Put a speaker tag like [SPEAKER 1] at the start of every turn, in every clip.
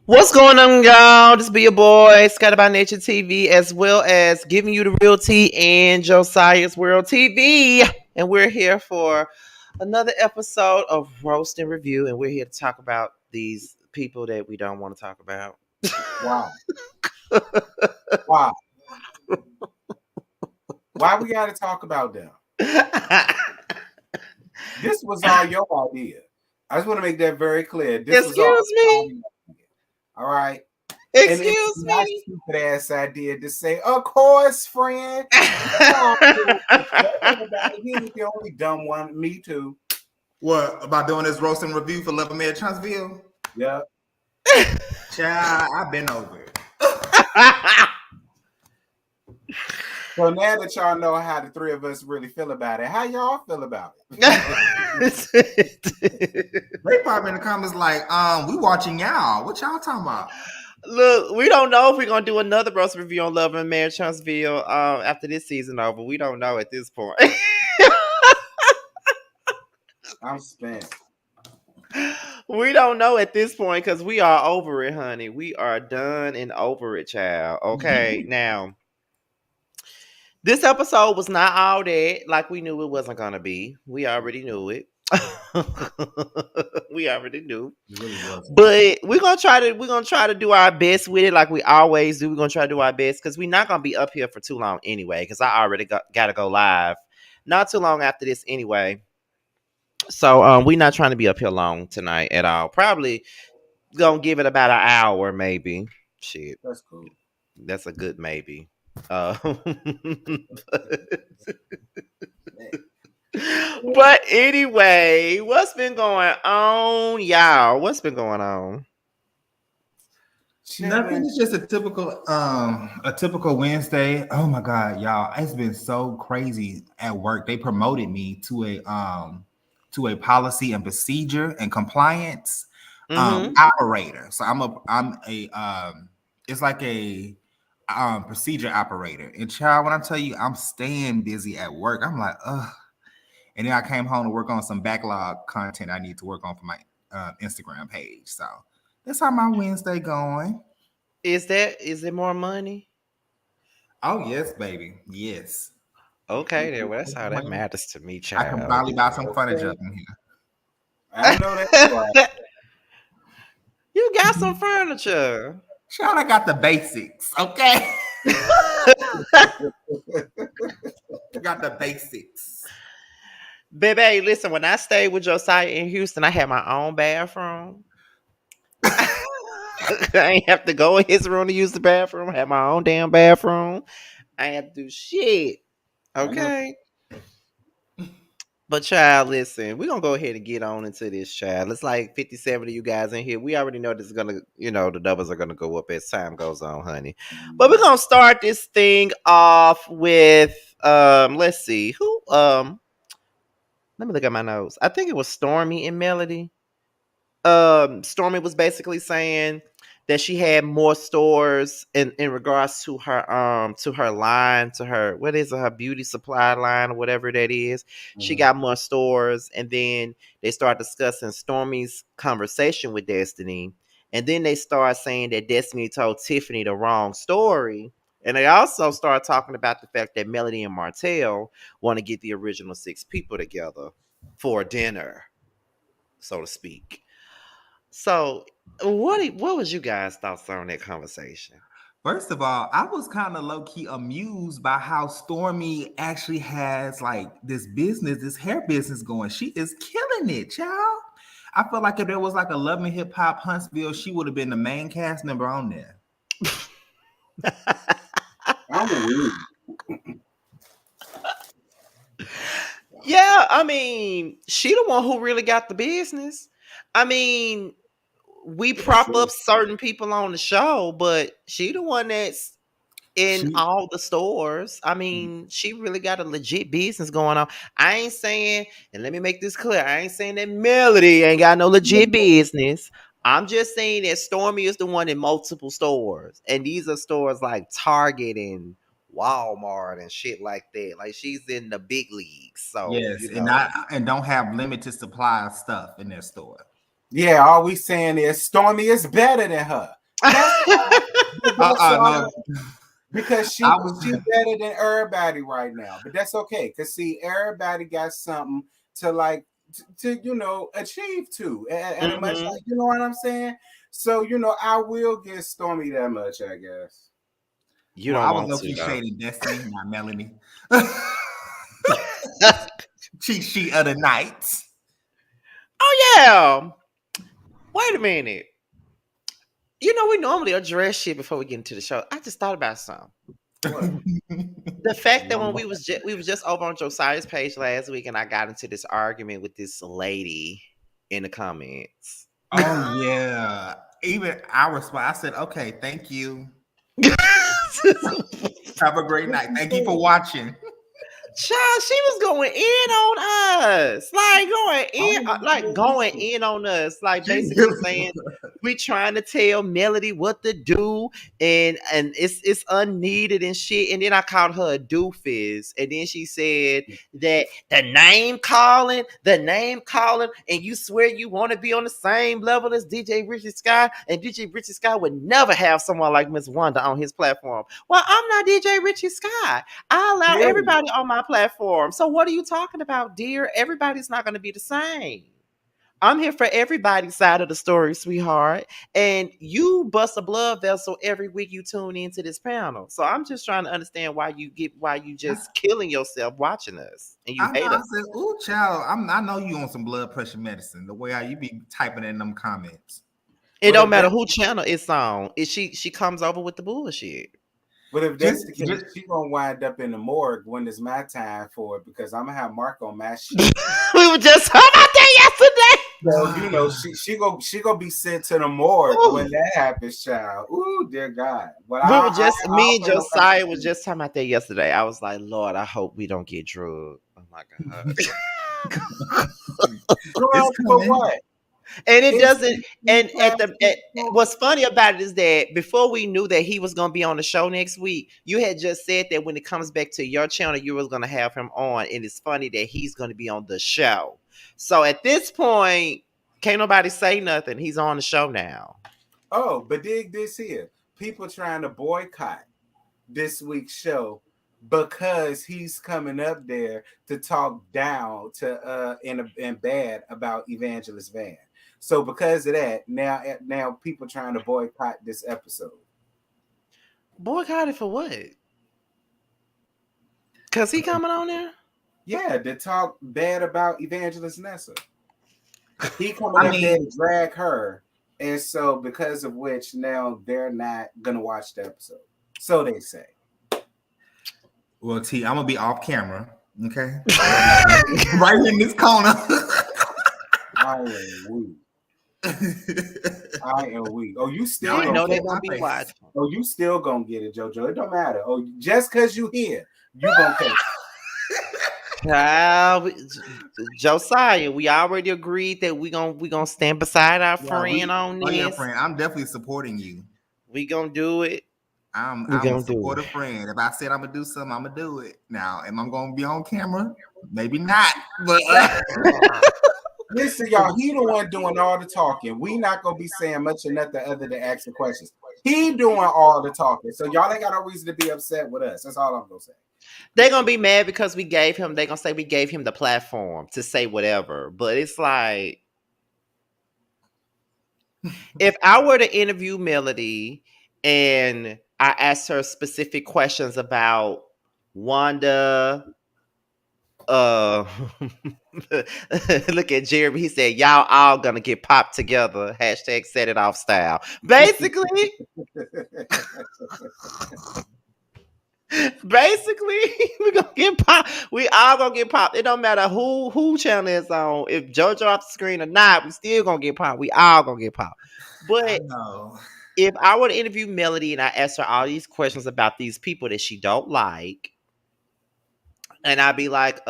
[SPEAKER 1] What's going on, y'all? This be your boy, Scotty by Nature TV, as well as giving you the real tea and Josiah's World TV. And we're here for another episode of Roast and Review, and we're here to talk about these people that we don't want to talk about.
[SPEAKER 2] Why? Why? Why we got to talk about them? This was all your idea. I just want to make that very clear. This was all
[SPEAKER 1] Excuse me.
[SPEAKER 2] idea. All right. And
[SPEAKER 1] Excuse
[SPEAKER 2] it's my
[SPEAKER 1] me.
[SPEAKER 2] stupid ass idea to say, of course, friend. He was the only dumb one. Me too.
[SPEAKER 3] What about doing this roast and review for Love Mayor Huntsville?
[SPEAKER 2] Yeah.
[SPEAKER 3] Child, I've been over it.
[SPEAKER 2] So now that y'all know how the three of us really feel about it, how y'all feel about it?
[SPEAKER 3] They probably in the comments like, we watching y'all. What y'all talking about?
[SPEAKER 1] Look, we don't know if we're gonna do another roast review on Love and Marriage Huntsville after this season over. We don't know at this point.
[SPEAKER 2] I'm spent.
[SPEAKER 1] We don't know at this point because we are over it, honey. We are done and over it, child. Okay, now this episode was not all that like we knew it wasn't gonna be. We already knew it. We already knew. But we're gonna try to do our best with it like we always do. We're gonna try to do our best because we're not gonna be up here for too long anyway, because I already gotta go live not too long after this anyway. So we're not trying to be up here long tonight at all. Probably gonna give it about an hour, maybe. Shit.
[SPEAKER 2] That's cool.
[SPEAKER 1] That's a good maybe. But anyway, what's been going on, y'all? What's been going on?
[SPEAKER 3] Nothing. It's just a typical Wednesday. Oh my God, y'all! It's been so crazy at work. They promoted me to a policy and procedure and compliance operator. So I'm a it's like a procedure operator. And child, when I tell you I'm staying busy at work, I'm like, ugh. And then I came home to work on some backlog content I need to work on for my Instagram page. So that's how my Wednesday going.
[SPEAKER 1] Is it more money?
[SPEAKER 3] Oh yes, baby. Yes.
[SPEAKER 1] Okay, then well, that's how that matters to me, child.
[SPEAKER 3] I can probably buy some furniture up in here.
[SPEAKER 2] I know that's right.
[SPEAKER 1] You got some furniture.
[SPEAKER 3] Child, I got the basics, okay? Got the basics.
[SPEAKER 1] Baby, listen, when I stayed with Josiah in Houston, I had my own bathroom. I ain't have to go in his room to use the bathroom. I had my own damn bathroom. I ain't have to do shit. Okay. But child, listen, we're gonna go ahead and get on into this, child. It's like 57 of you guys in here. We already know this is gonna, the numbers are gonna go up as time goes on, honey. But we're gonna start this thing off with let's see, who let me look at my notes. I think it was Stormy and Melody. Stormy was basically saying that she had more stores in regards to her line, to her, what is it, her beauty supply line or whatever that is. She got more stores, and then they start discussing Stormy's conversation with Destiny, and then they start saying that Destiny told Tiffany the wrong story. And they also start talking about the fact that Melody and Martell want to get the original 6 people together for dinner, so to speak. So, what was you guys' thoughts on that conversation?
[SPEAKER 3] First of all, I was kind of low-key amused by how Stormy actually has like this hair business going. She is killing it, child. I feel like if there was like a Love and Hip Hop Huntsville, she would have been the main cast member on there.
[SPEAKER 1] Yeah, I mean, she the one who really got the business. I mean, we prop up certain people on the show, but she the one that's in all the stores. I mean, she really got a legit business going on. I ain't saying, and let me make this clear, I ain't saying that Melody ain't got no legit business. I'm just saying that Stormy is the one in multiple stores. And these are stores like Target and Walmart and shit like that. Like, she's in the big leagues. So
[SPEAKER 3] yes, and don't have limited supply of stuff in their store.
[SPEAKER 2] Yeah, all we saying is Stormy is better than her. That's all.
[SPEAKER 3] No.
[SPEAKER 2] Because she better than everybody right now. But that's okay. Cause see, everybody got something to like to achieve to. And a much like, you know what I'm saying? So, I will give Stormy that much, I guess.
[SPEAKER 1] You
[SPEAKER 3] Well,
[SPEAKER 1] don't
[SPEAKER 3] I was
[SPEAKER 1] want
[SPEAKER 3] low-key
[SPEAKER 1] to, though.
[SPEAKER 3] shading Destiny, not Melanie. Cheat sheet of the night.
[SPEAKER 1] Oh yeah. Wait a minute. We normally address shit before we get into the show. I just thought about something.
[SPEAKER 2] What?
[SPEAKER 1] The fact that when we was just over on Josiah's page last week, and I got into this argument with this lady in the comments.
[SPEAKER 3] Oh yeah. Even I respond. I said, "Okay, thank you. Have a great night. Thank you for watching."
[SPEAKER 1] Child, she was going in on us, going in on us, like basically saying we trying to tell Melody what to do, and it's unneeded and shit. And then I called her a doofus, and then she said that the name calling, and you swear you want to be on the same level as DJ Richie Sky, and DJ Richie Sky would never have someone like Miss Wanda on his platform. Well, I'm not DJ Richie Sky. I allow everybody on my platform. So what are you talking about, dear? Everybody's not going to be the same. I'm here for everybody's side of the story, sweetheart. And you bust a blood vessel every week you tune into this panel. So I'm just trying to understand why you just killing yourself watching us and you hate us.
[SPEAKER 3] I said, "Ooh, child, I know you on some blood pressure medicine. The way how you be typing in them comments.
[SPEAKER 1] It don't matter who channel it's on. She comes over with the bullshit.
[SPEAKER 2] But if that's the case, she's gonna wind up in the morgue when it's my time for it, because I'm gonna have Mark on my shit.
[SPEAKER 1] We were just talking about that yesterday.
[SPEAKER 2] So she gonna be sent to the morgue when that happens, child. Ooh, dear God. But
[SPEAKER 1] me and Josiah was just talking about that yesterday. I was like, Lord, I hope we don't get drugged. Oh my God.
[SPEAKER 2] Drugged for what?
[SPEAKER 1] And it doesn't. And what's funny about it is that before we knew that he was going to be on the show next week, you had just said that when it comes back to your channel, you was going to have him on. And it's funny that he's going to be on the show. So at this point, can't nobody say nothing. He's on the show now.
[SPEAKER 2] Oh, but dig this here: people trying to boycott this week's show because he's coming up there to talk down to and bad about Evangelist Van. So because of that, now people trying to boycott this episode.
[SPEAKER 1] Boycott it for what? Because he coming on there?
[SPEAKER 2] Yeah, to talk bad about Evangelist Nessa. He coming up there to drag her. And so because of which now they're not going to watch the episode. So they say.
[SPEAKER 3] Well, T, I'm going to be off camera. Okay? Right in this corner.
[SPEAKER 2] I am weak. I am weak. Oh, you still
[SPEAKER 1] know they're gonna be watching.
[SPEAKER 2] Oh, you still gonna get it, JoJo. It don't matter. Oh, just because you here, you gonna catch
[SPEAKER 1] it. Josiah, we already agreed that we gonna stand beside our friend on this.
[SPEAKER 3] Yeah, friend, I'm definitely supporting you.
[SPEAKER 1] We gonna do it.
[SPEAKER 3] I'm a supportive friend. If I said I'm gonna do something, I'm gonna do it. Now, am I gonna be on camera? Maybe not. But
[SPEAKER 2] listen, y'all, he the one doing all the talking. We not gonna be saying much or nothing other than asking questions. He doing all the talking. So y'all ain't got no reason to be upset with us. That's all I'm gonna say.
[SPEAKER 1] They're gonna be mad because they're gonna say we gave him the platform to say whatever. But it's like, if I were to interview Melody and I asked her specific questions about Wanda, look at Jeremy. He said, "Y'all all gonna get popped together." Hashtag set it off style. Basically, we're gonna get popped. We all gonna get popped. It don't matter who channel is on. If JoJo off the screen or not, we still gonna get popped. We all gonna get popped. But if I were to interview Melody and I asked her all these questions about these people that she don't like, and I'd be like,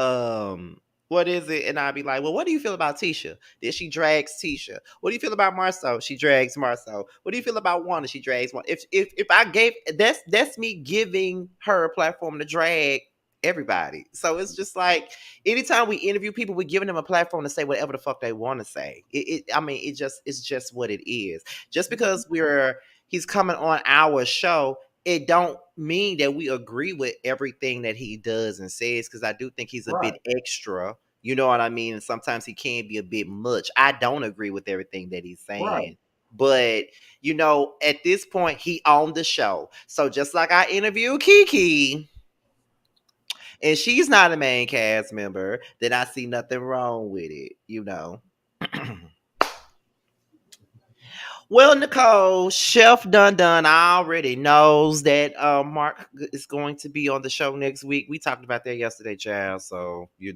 [SPEAKER 1] what is it? And I'd be like, well, what do you feel about Tisha? That she drags Tisha. What do you feel about Marceau? She drags Marceau. What do you feel about Wanda? She drags Wanda. If I gave that's me giving her a platform to drag everybody. So it's just like anytime we interview people, we're giving them a platform to say whatever the fuck they want to say. I mean, it's just what it is. Just because he's coming on our show, it don't mean that we agree with everything that he does and says. Because I do think he's a
[SPEAKER 2] Right.
[SPEAKER 1] bit extra. You know what I mean? And sometimes he can be a bit much. I don't agree with everything that he's
[SPEAKER 2] Right.
[SPEAKER 1] saying. But at this point, he owned the show. So just like I interviewed Kiki, and she's not a main cast member, then I see nothing wrong with it. Well, Nicole, Chef Dun already knows that Mark is going to be on the show next week. We talked about that yesterday, child. So, he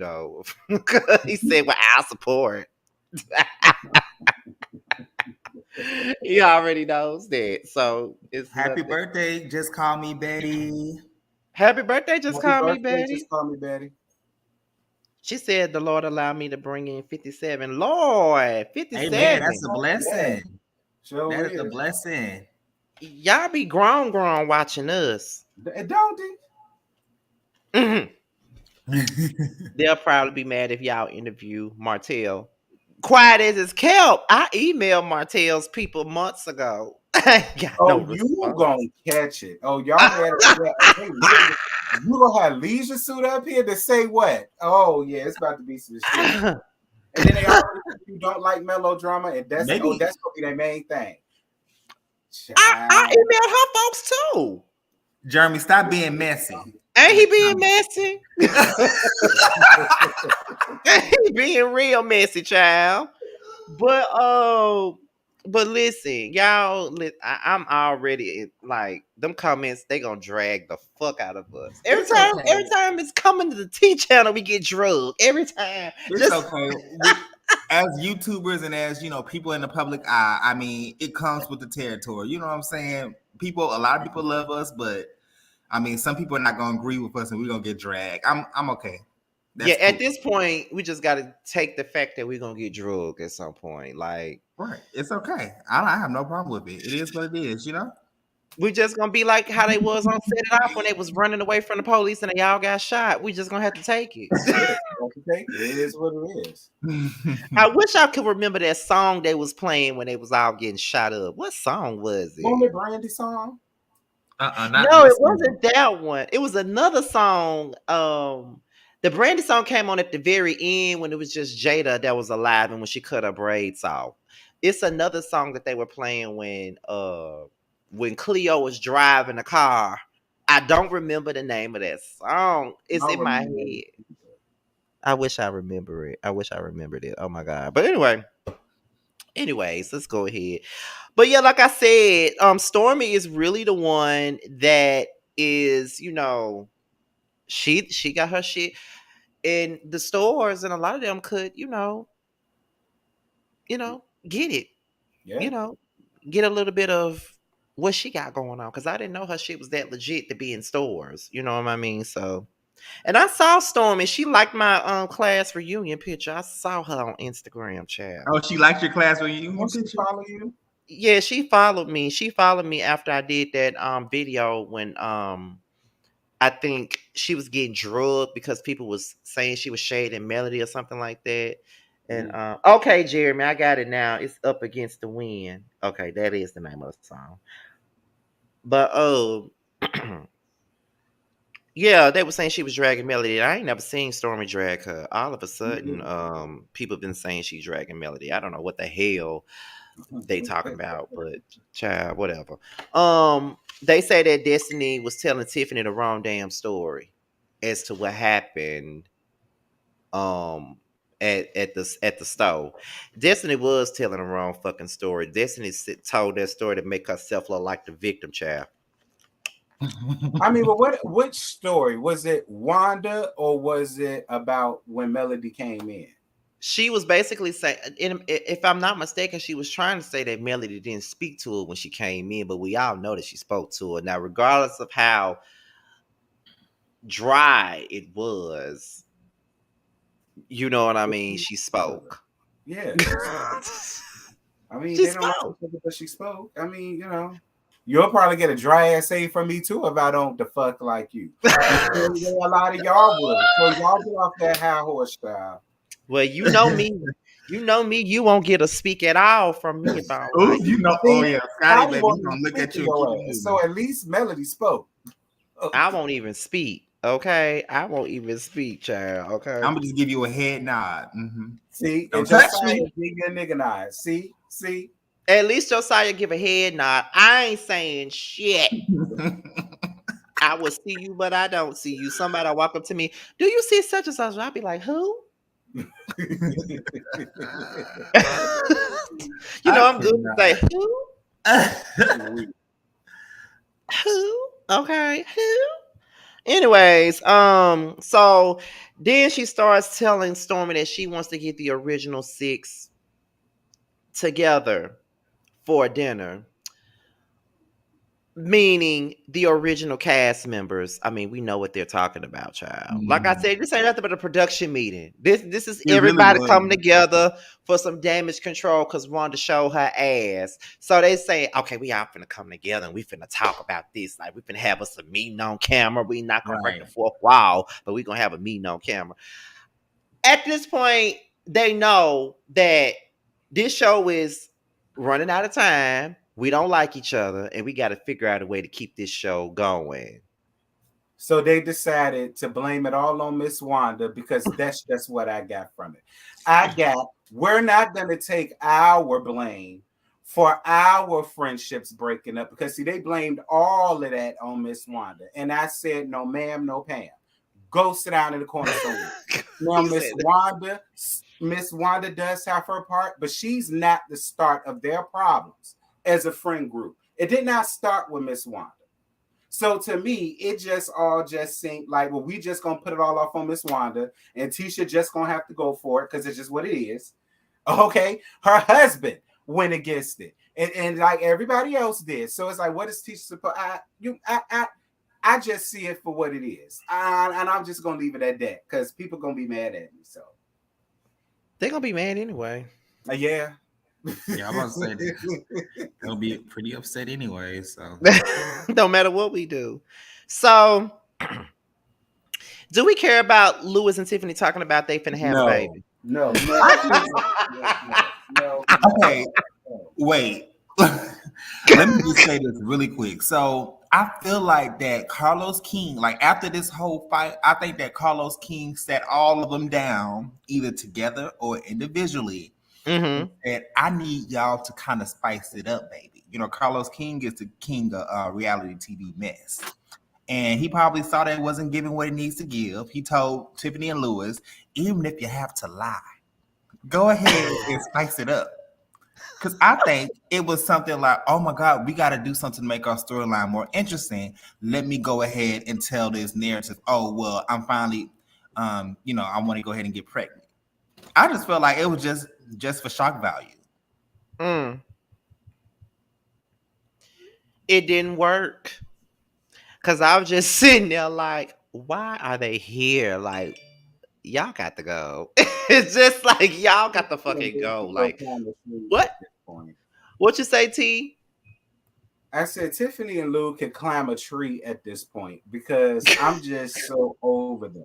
[SPEAKER 1] said, well, I'll support. He already knows that. So, it's
[SPEAKER 3] Happy
[SPEAKER 1] nothing.
[SPEAKER 3] birthday. Just call me Betty.
[SPEAKER 1] Happy birthday, just
[SPEAKER 2] Happy
[SPEAKER 1] call me
[SPEAKER 2] birthday,
[SPEAKER 1] Betty.
[SPEAKER 2] just call me Betty.
[SPEAKER 1] She said the Lord allowed me to bring in 57. Lord,
[SPEAKER 3] Amen.
[SPEAKER 1] 57.
[SPEAKER 3] That's a
[SPEAKER 2] Yeah,
[SPEAKER 3] blessing.
[SPEAKER 2] sure
[SPEAKER 3] That is a
[SPEAKER 2] is.
[SPEAKER 3] blessing.
[SPEAKER 1] Y'all be grown watching us.
[SPEAKER 2] Don't it?
[SPEAKER 1] Mhm. They'll probably be mad if y'all interview Martell. Quiet as it's kept. I emailed Martell's people months ago. I ain't got no
[SPEAKER 2] Oh, you
[SPEAKER 1] response.
[SPEAKER 2] gonna catch it. Oh, y'all had hey, wait, you gonna have Leisure Suit up here to say what? Oh yeah, it's about to be some shit. And then they already you don't like melodrama, and that's
[SPEAKER 3] Maybe
[SPEAKER 2] gonna be their main thing.
[SPEAKER 1] I
[SPEAKER 2] Child.
[SPEAKER 1] emailed her folks too.
[SPEAKER 3] Jeremy, stop being messy.
[SPEAKER 1] Ain't
[SPEAKER 3] In
[SPEAKER 1] he
[SPEAKER 3] the
[SPEAKER 1] being
[SPEAKER 3] comments.
[SPEAKER 1] messy? Ain't he being real messy, child. But but listen, y'all. I'm already like them comments. They gonna drag the fuck out of us
[SPEAKER 3] It's
[SPEAKER 1] every
[SPEAKER 3] okay.
[SPEAKER 1] time it's coming to the T channel. We get drugged every time.
[SPEAKER 3] It's
[SPEAKER 1] Just
[SPEAKER 3] okay. As YouTubers and as people in the public eye, I mean, it comes with the territory. You know what I'm saying? A lot of people love us, but I mean, some people are not gonna agree with us, and we're gonna get dragged. I'm okay.
[SPEAKER 1] yeah.
[SPEAKER 3] That's
[SPEAKER 1] At
[SPEAKER 3] cool.
[SPEAKER 1] this point, we just got to take the fact that we're gonna get drugged at some point. Like
[SPEAKER 3] Right. It's okay. I have no problem with it. It is what it is.
[SPEAKER 1] we just gonna be like how they was on Set It Off when they was running away from the police and they all got shot. We just gonna have to take it.
[SPEAKER 2] Yeah, okay. It is what it is.
[SPEAKER 1] I wish I could remember that song they was playing when they was all getting shot up. What song was
[SPEAKER 2] Only
[SPEAKER 1] it?
[SPEAKER 2] Brandy song.
[SPEAKER 3] Not
[SPEAKER 1] No, it
[SPEAKER 3] listening.
[SPEAKER 1] wasn't that one. It was another song. The Brandy song came on at the very end when it was just Jada that was alive and when she cut her braids off. It's another song that they were playing when Cleo was driving the car. I don't remember the name of that song.
[SPEAKER 2] I
[SPEAKER 1] It's
[SPEAKER 2] don't
[SPEAKER 1] in my
[SPEAKER 2] remember it.
[SPEAKER 1] head. I wish I remember it. I wish I remembered it. Oh my god. But anyways, let's go ahead. But yeah, like I said, Stormy is really the one that is, she got her shit in the stores, and a lot of them could, get it,
[SPEAKER 2] Yeah.
[SPEAKER 1] you know, get a little bit of what she got going on. Cause I didn't know her shit was that legit to be in stores. You know what I mean? So, and I saw Stormy. She liked my class reunion picture. I saw her on Instagram, child.
[SPEAKER 3] Oh, she liked your class reunion
[SPEAKER 2] Don't she
[SPEAKER 3] picture?
[SPEAKER 2] follow you?
[SPEAKER 1] Yeah, she followed me. She followed me after I did that video when I think she was getting drugged because people was saying she was shading Melody or something like that. And
[SPEAKER 2] Mm.
[SPEAKER 1] okay, Jeremy, I got it now. It's Up Against the Wind. Okay, that is the name of the song. But yeah, they were saying she was dragging Melody. I ain't never seen Stormy drag her. All of a sudden, people been saying she's dragging Melody. I don't know what the hell they talking about, but child, whatever. They say that Destiny was telling Tiffany the wrong damn story as to what happened um at the stove. Destiny was telling the wrong fucking story. Destiny told that story to make herself look like the victim, child.
[SPEAKER 2] I mean, but which story was it? Wanda, or was it about when Melody came in?
[SPEAKER 1] She was basically saying, if I'm not mistaken, she was trying to say that Melody didn't speak to her when she came in, but we all know that she spoke to her. Now, regardless of how dry it was, you know what I mean? She spoke.
[SPEAKER 2] Yeah.
[SPEAKER 1] She
[SPEAKER 2] I mean, they don't like
[SPEAKER 1] spoke.
[SPEAKER 2] each other, but she spoke. I mean, You'll probably get a dry ass say from me too if I don't the fuck like you. The same way a lot of y'all would. So y'all get off that high horse style.
[SPEAKER 1] Well, you know me. You know me. You won't get a speak at all from me if I don't
[SPEAKER 3] Oh,
[SPEAKER 1] like
[SPEAKER 3] you
[SPEAKER 1] you.
[SPEAKER 3] know, oh
[SPEAKER 2] See,
[SPEAKER 3] yeah,
[SPEAKER 2] I
[SPEAKER 3] Scotty, baby,
[SPEAKER 2] won't
[SPEAKER 3] he's
[SPEAKER 2] even
[SPEAKER 3] gonna look
[SPEAKER 2] speak
[SPEAKER 3] at
[SPEAKER 2] to
[SPEAKER 3] you and keep
[SPEAKER 2] your
[SPEAKER 3] it
[SPEAKER 2] ass.
[SPEAKER 3] moving.
[SPEAKER 2] So at least Melody spoke.
[SPEAKER 1] I won't even speak. Okay, I won't even speak, child. Okay.
[SPEAKER 3] I'm gonna just give you a head nod.
[SPEAKER 2] See, and
[SPEAKER 3] Don't touch
[SPEAKER 2] Josiah
[SPEAKER 3] me.
[SPEAKER 2] give you a nigga nod. See.
[SPEAKER 1] At least Josiah give a head nod. I ain't saying shit. I will see you, but I don't see you. Somebody walk up to me. Do you see such and such? I'll be like, who? You know,
[SPEAKER 3] I
[SPEAKER 1] I'm good to say
[SPEAKER 3] cannot.
[SPEAKER 1] who? Who? Okay, who? Anyways, so then she starts telling Stormy that she wants to get the original six together for dinner. Meaning the original cast members. I mean, we know what they're talking about, child. Like I
[SPEAKER 3] Mhm.
[SPEAKER 1] said, this ain't nothing but a production meeting. This is
[SPEAKER 3] It really
[SPEAKER 1] everybody
[SPEAKER 3] was.
[SPEAKER 1] coming together for some damage control because Wanda showed her ass. So they say, okay, we all finna come together and we finna talk about this. Like we finna have us a meeting on camera. We not gonna break
[SPEAKER 3] Right.
[SPEAKER 1] the fourth wall, but we gonna have a meeting on camera. At this point, they know that this show is running out of time. We don't like each other, and we got to figure out a way to keep this show going.
[SPEAKER 2] So they decided to blame it all on Miss Wanda because that's just what I got from it. We're not going to take our blame for our friendships breaking up because see, they blamed all of that on Miss Wanda. And I said, no, ma'am, no, Pam. Go sit down in the corner somewhere. Now,
[SPEAKER 1] He said,
[SPEAKER 2] Miss Wanda does have her part, but she's not the start of their problems as a friend group. It did not start with Miss Wanda. So to me, it just all just seemed like, well, we just gonna put it all off on Miss Wanda, and Tisha just gonna have to go for it because it's just what it is. Okay, her husband went against it, and like everybody else did. So it's like, what is Tisha supposed? I just see it for what it is, and I'm just gonna leave it at that because people gonna be mad at me. So
[SPEAKER 1] they're gonna be mad anyway.
[SPEAKER 2] yeah.
[SPEAKER 3] Yeah, I'm about to say that. They'll be pretty upset anyway. So
[SPEAKER 1] No matter what we do. So, do we care about Lewis and Tiffany talking about they finna have a
[SPEAKER 2] No,
[SPEAKER 1] baby?
[SPEAKER 2] no, no, no.
[SPEAKER 3] okay, wait. Let me just say this really quick. So I feel like that Carlos King, like after this whole fight, I think that Carlos King sat all of them down, either together or individually, and
[SPEAKER 1] Mm-hmm.
[SPEAKER 3] said, I need y'all to kind of spice it up, baby. You know, Carlos King is the king of reality TV mess. And he probably saw that it wasn't giving what it needs to give. He told Tiffany and Lewis, even if you have to lie, go ahead and spice it up. Because I think it was something like, oh my God, we got to do something to make our storyline more interesting. Let me go ahead and tell this narrative. Oh, well, I'm finally, I want to go ahead and get pregnant. I just felt like it was just for shock value.
[SPEAKER 1] Mm. It didn't work. Cause I was just sitting there like, why are they here? Like, y'all got to go. It's just like y'all got to fucking go. Like, what? What you say, T?
[SPEAKER 2] I said Tiffany and Lou could climb a tree at this point because I'm just so over them.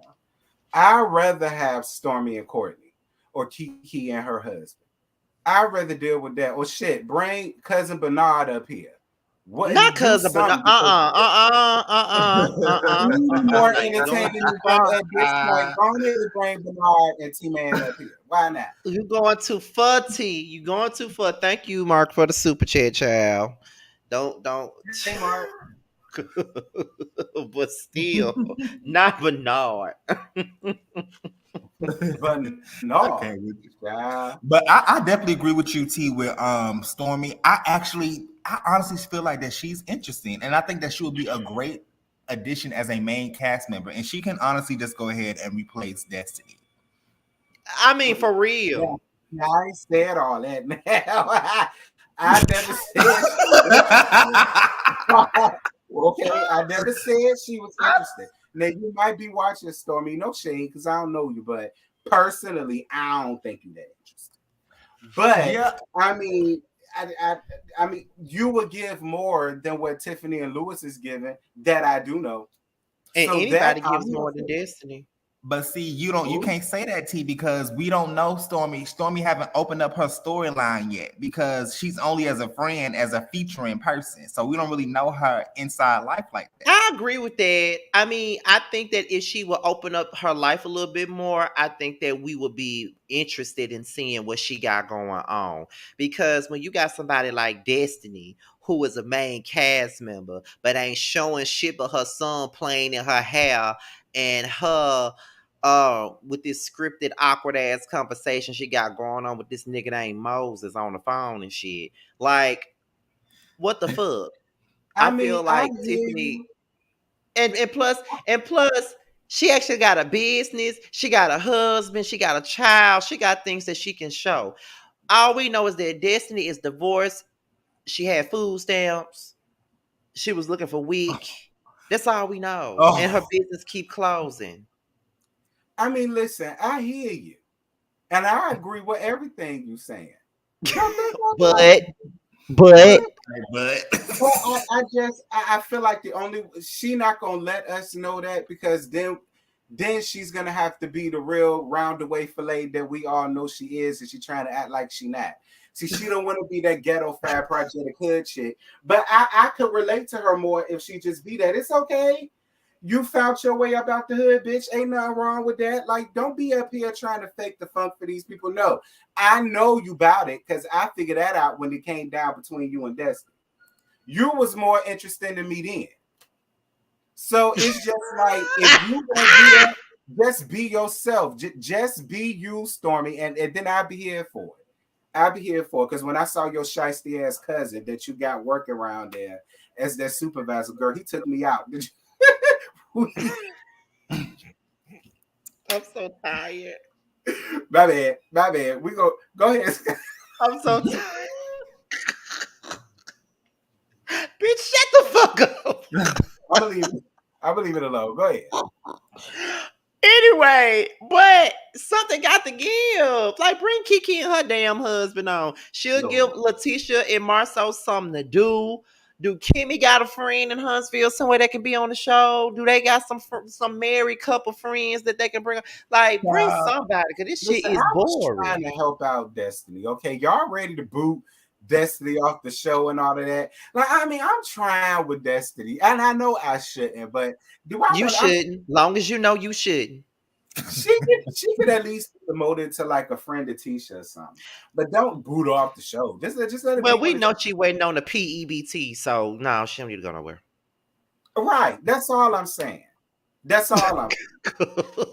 [SPEAKER 2] I'd rather have Stormy and Courtney or Kiki and her husband. I'd rather deal with that. Or shit, bring cousin Bernard up here. What
[SPEAKER 1] Not
[SPEAKER 2] do
[SPEAKER 1] cousin, but
[SPEAKER 2] something because more
[SPEAKER 1] Now you going
[SPEAKER 2] entertaining
[SPEAKER 1] too
[SPEAKER 2] than them
[SPEAKER 1] far.
[SPEAKER 2] at this point. Go ahead and bring Bernard and T-Man up here. Why not?
[SPEAKER 1] You going too far, T. You going too far. Thank you, Mark, for the super chat, child. Don't.
[SPEAKER 2] Hey, Mark.
[SPEAKER 1] But still, not Bernard.
[SPEAKER 2] Bernard.
[SPEAKER 3] Okay.
[SPEAKER 2] Yeah.
[SPEAKER 3] But I definitely agree with you, T, with Stormy. I honestly feel like that she's interesting. And I think that she would be a great addition as a main cast member. And she can honestly just go ahead and replace Destiny.
[SPEAKER 1] I mean, for
[SPEAKER 2] Yeah.
[SPEAKER 1] real.
[SPEAKER 2] Yeah, I ain't said all that now. I never said she was okay. I never said she was interested. Now you might be watching Stormy, no shade, because I don't know you, but personally, I don't think you're that interested. But
[SPEAKER 3] Yeah.
[SPEAKER 2] I mean, I, I mean, you would give more than what Tiffany and Lewis is giving. That I do know.
[SPEAKER 1] And
[SPEAKER 2] So that
[SPEAKER 1] anybody
[SPEAKER 2] I'm
[SPEAKER 1] gives
[SPEAKER 2] here
[SPEAKER 1] more than
[SPEAKER 2] for.
[SPEAKER 1] Destiny.
[SPEAKER 3] But see, you
[SPEAKER 2] Ooh.
[SPEAKER 3] can't say that, T, because we don't know Stormy. Stormy haven't opened up her storyline yet because she's only as a friend, as a featuring person. So we don't really know her inside life like that.
[SPEAKER 1] I agree with that. I mean, I think that if she would open up her life a little bit more, I think that we would be interested in seeing what she got going on. Because when you got somebody like Destiny, who is a main cast member, but ain't showing shit but her son playing in her hair and her with this scripted awkward ass conversation she got going on with this nigga named Moses on the phone and shit. Like, what the fuck?
[SPEAKER 2] I
[SPEAKER 1] I
[SPEAKER 2] mean,
[SPEAKER 1] feel
[SPEAKER 2] I
[SPEAKER 1] like
[SPEAKER 2] hear
[SPEAKER 1] Tiffany
[SPEAKER 2] you.
[SPEAKER 1] and plus she actually got a business, she got a husband, she got a child, she got things that she can show. All we know is that Destiny is divorced. She had food stamps, she was looking for WIC. That's all we know, and her
[SPEAKER 3] Oh,
[SPEAKER 1] business keep closing.
[SPEAKER 2] I mean, listen, I hear you, and I agree with everything you're saying. Don't think I
[SPEAKER 1] but
[SPEAKER 2] don't.
[SPEAKER 1] but
[SPEAKER 3] but
[SPEAKER 2] But I feel like the only she not gonna let us know that because then she's gonna have to be the real roundaway fillet that we all know she is, and she trying to act like she not. See, she don't want to be that ghetto fad project hood shit. But I could relate to her more if she just be that. It's okay. You found your way up out the hood, bitch. Ain't nothing wrong with that. Like, don't be up here trying to fake the funk for these people. No, I know you about it because I figured that out when it came down between you and Destiny. You was more interesting than me then. So it's just like if you gonna do that, just be yourself. Just be you, Stormy, and then I'll be here for it. I'll be here for it because when I saw your shiesty ass cousin that you got working around there as that supervisor, girl, he took me out. Did you?
[SPEAKER 1] I'm so tired.
[SPEAKER 2] My bad, my bad. We go ahead.
[SPEAKER 1] I'm so tired. Bitch, shut the fuck up.
[SPEAKER 2] I believe it. I believe it alone. Go ahead.
[SPEAKER 1] Anyway, but something got to give. Like, bring Kiki and her damn husband on. She'll give
[SPEAKER 2] Lord.
[SPEAKER 1] Letitia and Marceau something to do. Do Kimmy got a friend in Huntsville somewhere that can be on the show? Do they got some married couple friends that they can bring? Like, bring somebody because this shit
[SPEAKER 2] Listen,
[SPEAKER 1] is
[SPEAKER 2] I was trying
[SPEAKER 1] boring.
[SPEAKER 2] to help out Destiny. Okay, y'all ready to boot Destiny off the show and all of that? Like, I mean, I'm trying with Destiny, and I know I shouldn't, but do I
[SPEAKER 1] You
[SPEAKER 2] want? I'm
[SPEAKER 1] shouldn't. Long as you know you shouldn't.
[SPEAKER 2] she could at least be promoted to like a friend of Tisha or something, but don't boot off the show. Just let it
[SPEAKER 1] Well,
[SPEAKER 2] be
[SPEAKER 1] we
[SPEAKER 2] what it
[SPEAKER 1] know she waiting on the PEBT, so no, she don't need to go nowhere.
[SPEAKER 2] right. That's all I'm saying. That's all I'm.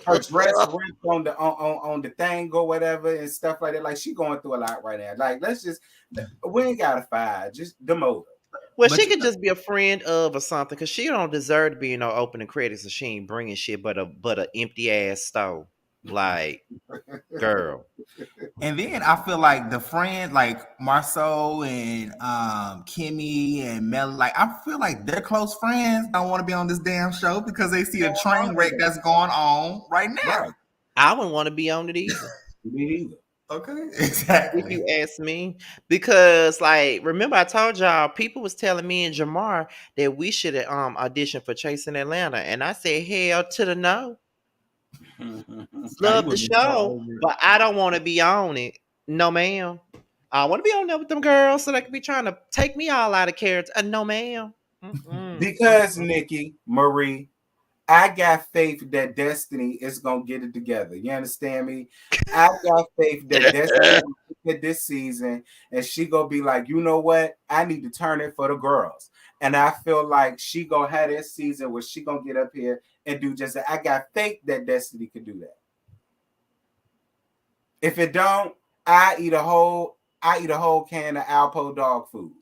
[SPEAKER 2] Her dress ripped on the thing or whatever and stuff like that. Like she going through a lot right now. Like let's just we ain't gotta fight. Just demote her.
[SPEAKER 1] Well,
[SPEAKER 3] but
[SPEAKER 1] she
[SPEAKER 3] you
[SPEAKER 1] could just be a friend of or something, cause she don't deserve to be in no opening credits, and she ain't bringing shit but a empty ass stove. Like, girl,
[SPEAKER 3] and then I feel like the friend like Marceau and Kimmy and Mel, like I feel like they're close friends. Don't want to be on this damn show because they see a train wreck that's going on right now.
[SPEAKER 2] Right.
[SPEAKER 1] I wouldn't want to be on it either.
[SPEAKER 2] Me either.
[SPEAKER 3] Okay,
[SPEAKER 1] If
[SPEAKER 3] exactly.
[SPEAKER 1] you ask me, because like, remember I told y'all people was telling me and Jamar that we should audition for Chasing Atlanta, and I said hell to the no.
[SPEAKER 3] Now you
[SPEAKER 1] Love the
[SPEAKER 3] would be so
[SPEAKER 1] show,
[SPEAKER 3] over it.
[SPEAKER 1] but I don't want to be on it. No, ma'am. I want to be on there with them girls so they can be trying to take me all out of character. No, ma'am. Mm-mm.
[SPEAKER 2] Because Nikki, Marie, I got faith that Destiny is gonna get it together. You understand me? I got faith that Destiny gonna get this season, and she gonna be like, you know what? I need to turn it for the girls. And I feel like she gonna have this season where she gonna get up here and do just that. I got faith that Destiny could do that. If it don't, I eat a whole can of Alpo dog food.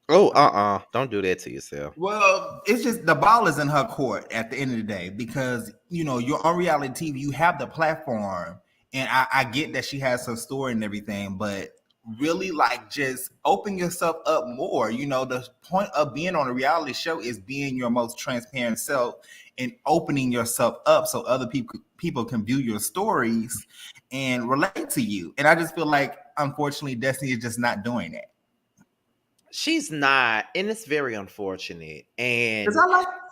[SPEAKER 1] Oh, don't do that to yourself.
[SPEAKER 3] Well, it's just the ball is in her court at the end of the day because you're on reality TV, you have the platform, and I get that she has her story and everything, but really like just open yourself up more. The point of being on a reality show is being your most transparent self and opening yourself up so other people can view your stories and relate to you. And I just feel like unfortunately Destiny is just not doing that.
[SPEAKER 1] She's not, and it's very unfortunate.
[SPEAKER 3] Because
[SPEAKER 1] And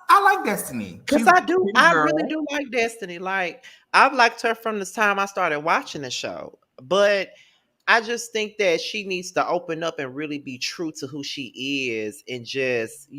[SPEAKER 3] I like Destiny.
[SPEAKER 1] because
[SPEAKER 3] She's a
[SPEAKER 1] I do,
[SPEAKER 3] pretty
[SPEAKER 1] I really
[SPEAKER 3] girl.
[SPEAKER 1] do like Destiny. Like I've liked her from the time I started watching the show. But I just think that she needs to open up and really be true to who she is and just,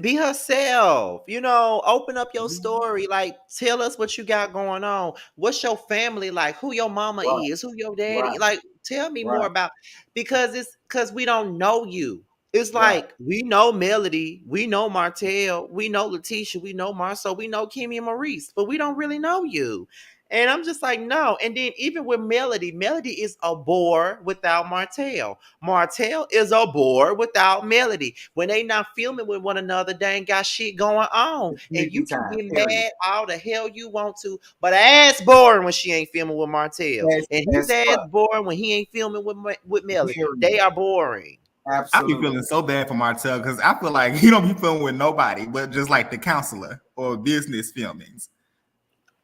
[SPEAKER 1] be herself, open up your story, like tell us what you got going on, what's your family like, who your mama
[SPEAKER 2] Right,
[SPEAKER 1] is, who your daddy,
[SPEAKER 2] right,
[SPEAKER 1] like tell me more
[SPEAKER 2] right,
[SPEAKER 1] about, because we don't know you. It's
[SPEAKER 2] right.
[SPEAKER 1] like we know Melody, we know Martell, we know Letitia, we know Marceau, we know Kimmy and Maurice, but we don't really know you. And I'm just like, no. And then even with Melody, Melody is a bore without Martell. Martell is a bore without Melody. When they not filming with one another, they ain't got shit going on.
[SPEAKER 2] It's
[SPEAKER 1] And
[SPEAKER 2] movie
[SPEAKER 1] you can
[SPEAKER 2] time.
[SPEAKER 1] get
[SPEAKER 2] Period.
[SPEAKER 1] mad all the hell you want to, but ass boring when she ain't filming with Martell.
[SPEAKER 2] As
[SPEAKER 1] And he's
[SPEAKER 2] as
[SPEAKER 1] ass
[SPEAKER 2] fuck.
[SPEAKER 1] boring when he ain't filming with Melody. They
[SPEAKER 2] Period.
[SPEAKER 1] are boring.
[SPEAKER 3] I be
[SPEAKER 2] Absolutely.
[SPEAKER 3] feeling so bad for Martell because I feel like he don't be filming with nobody, but just like the counselor or business filmings.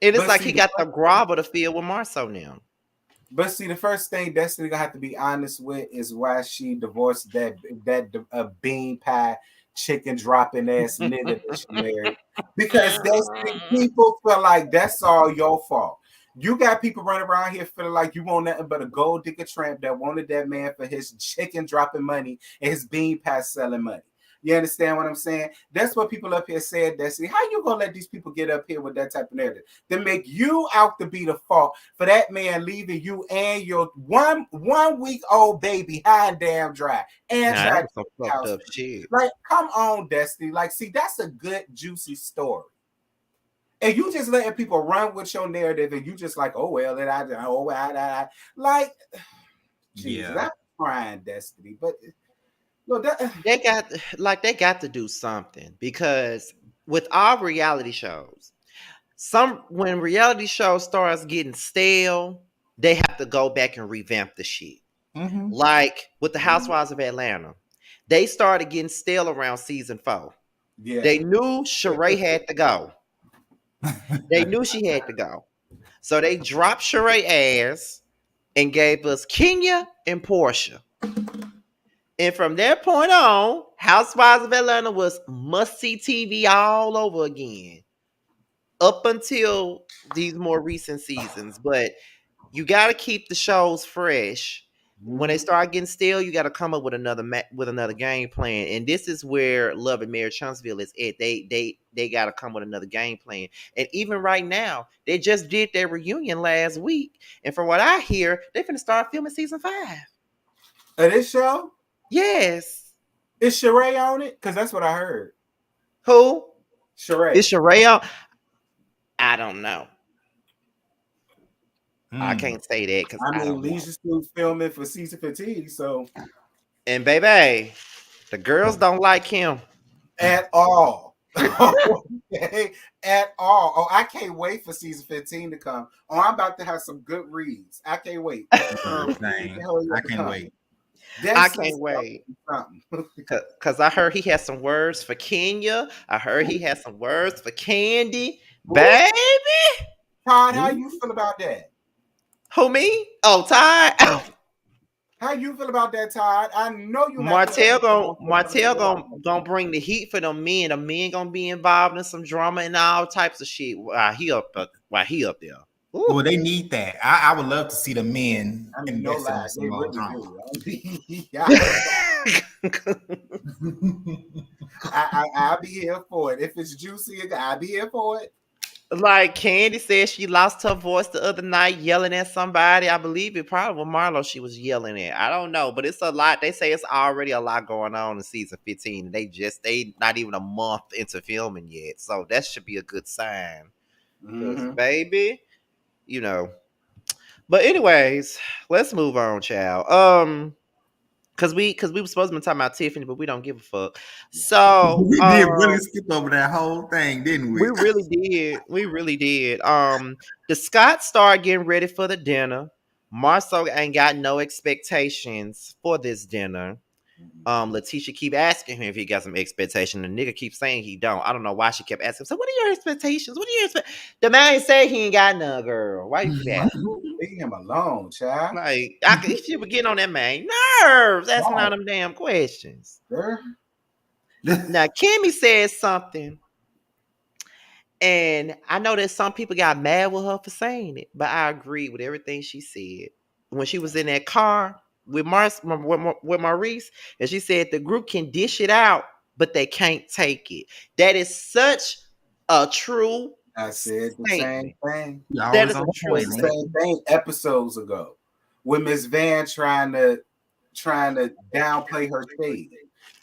[SPEAKER 1] And it's
[SPEAKER 2] But
[SPEAKER 1] like
[SPEAKER 2] see,
[SPEAKER 1] he
[SPEAKER 2] the
[SPEAKER 1] got the
[SPEAKER 2] first thing,
[SPEAKER 1] grovel to feel with Marceau now.
[SPEAKER 2] the first thing Destiny gonna have to be honest with is why she divorced that bean pie chicken dropping ass nigga that she married. Because Destiny, people feel like that's all your fault. You got people running around here feeling like you want nothing but a gold digger tramp that wanted that man for his chicken dropping money and his bean pie selling money. You understand what I'm saying? That's what people up here said. Destiny, how you gonna let these people get up here with that type of narrative? To make you out to be the fault for that man leaving you and your one week old baby high and damn dry and
[SPEAKER 1] Nah, that
[SPEAKER 2] tried to
[SPEAKER 1] was some
[SPEAKER 2] take the
[SPEAKER 1] fucked
[SPEAKER 2] house.
[SPEAKER 1] up shit.
[SPEAKER 2] Like, come on, Destiny. Like, see, that's a good juicy story. And you just letting people run with your narrative, and you just like, oh well, and like, Jesus,
[SPEAKER 3] Yeah.
[SPEAKER 2] I'm crying, Destiny. But look, that
[SPEAKER 1] They got to do something because with all reality shows, some when reality shows starts getting stale, they have to go back and revamp the shit.
[SPEAKER 3] Mm-hmm.
[SPEAKER 1] Like with the Housewives of Atlanta, they started getting stale around season 4.
[SPEAKER 2] yeah.
[SPEAKER 1] They knew Sheree had to go. They knew she had to go. So they dropped Sheree ass and gave us Kenya and Portia. And from that point on, Housewives of Atlanta was must see TV all over again up until these more recent seasons. But you got to keep the shows fresh. When they
[SPEAKER 2] Mhm.
[SPEAKER 1] start getting stale, you got to come up with another game plan. And this is where Love and Marriage Huntsville is at. They got to come with another game plan. And even right now, they just did their reunion last week. And from what I hear, they're finna start filming season 5.
[SPEAKER 2] This show
[SPEAKER 1] Yes.
[SPEAKER 2] is Sheree on it? Because that's what I heard.
[SPEAKER 1] Who?
[SPEAKER 2] Sheree.
[SPEAKER 1] Is Sheree on? I don't know. I
[SPEAKER 3] Mm.
[SPEAKER 1] can't say that because
[SPEAKER 2] I
[SPEAKER 1] I
[SPEAKER 2] mean,
[SPEAKER 1] don't know.
[SPEAKER 2] Leisure Suit filming for season 15, so
[SPEAKER 1] And baby, the girls don't like him.
[SPEAKER 2] at all. Okay, at all. Oh, I can't wait for season 15 to come. Oh, I'm about to have some good reads. I can't wait.
[SPEAKER 3] Dang.
[SPEAKER 2] Hell
[SPEAKER 3] I
[SPEAKER 2] yeah to
[SPEAKER 3] can't
[SPEAKER 2] come.
[SPEAKER 3] wait.
[SPEAKER 1] I
[SPEAKER 2] Destiny's
[SPEAKER 1] can't wait.
[SPEAKER 2] something.
[SPEAKER 1] Cause I heard he has some words for Kenya. I heard he has some words for Candy.
[SPEAKER 2] Ooh,
[SPEAKER 1] Baby.
[SPEAKER 2] Todd, how
[SPEAKER 3] Ooh.
[SPEAKER 2] you feel about that?
[SPEAKER 1] Who me? Oh, Ty.
[SPEAKER 2] How you feel about that, Todd? I know you're not playing
[SPEAKER 1] Martell gon'
[SPEAKER 2] on
[SPEAKER 1] Martell gon' gon' bring the heat for them men. The men gonna be involved in some drama and all types of shit while he up there. Ooh.
[SPEAKER 3] Well, they need that. I would love to see the men
[SPEAKER 2] I mean, no
[SPEAKER 3] investing
[SPEAKER 2] lie,
[SPEAKER 3] in some
[SPEAKER 2] they
[SPEAKER 3] more
[SPEAKER 2] really
[SPEAKER 3] drama.
[SPEAKER 2] do. I'll be here for it. If it's juicy, I'll be here for it.
[SPEAKER 1] Like Candy said, she lost her voice the other night yelling at somebody. I believe it probably was Marlo she was yelling at. I don't know, but it's a lot. They say it's already a lot going on in season 15. They not even a month into filming yet. So that should be a good sign. Cause
[SPEAKER 2] Mm-hmm.
[SPEAKER 1] baby, you know. But anyways, let's move on, child. Cause we were supposed to be talking about Tiffany, but we don't give a fuck. So
[SPEAKER 3] We did really skip over that whole thing, didn't
[SPEAKER 1] we
[SPEAKER 3] we?
[SPEAKER 1] really did. We really did. The Scots start getting ready for the dinner. Marceau ain't got no expectations for this dinner. Letitia keep asking him if he got some expectation. The nigga keep saying he don't. I don't know why she kept asking. So what are your expectations? What are your The man said he ain't got none, girl. Why you keep asking?
[SPEAKER 2] Leave him alone, child.
[SPEAKER 1] Like she was getting on that man nerves asking all
[SPEAKER 2] Right.
[SPEAKER 1] them damn questions.
[SPEAKER 2] Girl.
[SPEAKER 1] Now Kimmy said something, and I know that some people got mad with her for saying it, but I agree with everything she said when she was in that car with with Maurice, and she said the group can dish it out, but they can't take it. That is such a true
[SPEAKER 2] I said the same
[SPEAKER 1] statement.
[SPEAKER 2] thing.
[SPEAKER 3] You
[SPEAKER 1] That
[SPEAKER 3] always
[SPEAKER 1] is
[SPEAKER 3] on
[SPEAKER 1] a true
[SPEAKER 2] Said
[SPEAKER 3] point,
[SPEAKER 2] the
[SPEAKER 3] man.
[SPEAKER 2] same
[SPEAKER 1] statement.
[SPEAKER 2] thing episodes ago with Miss Van trying to downplay her shade.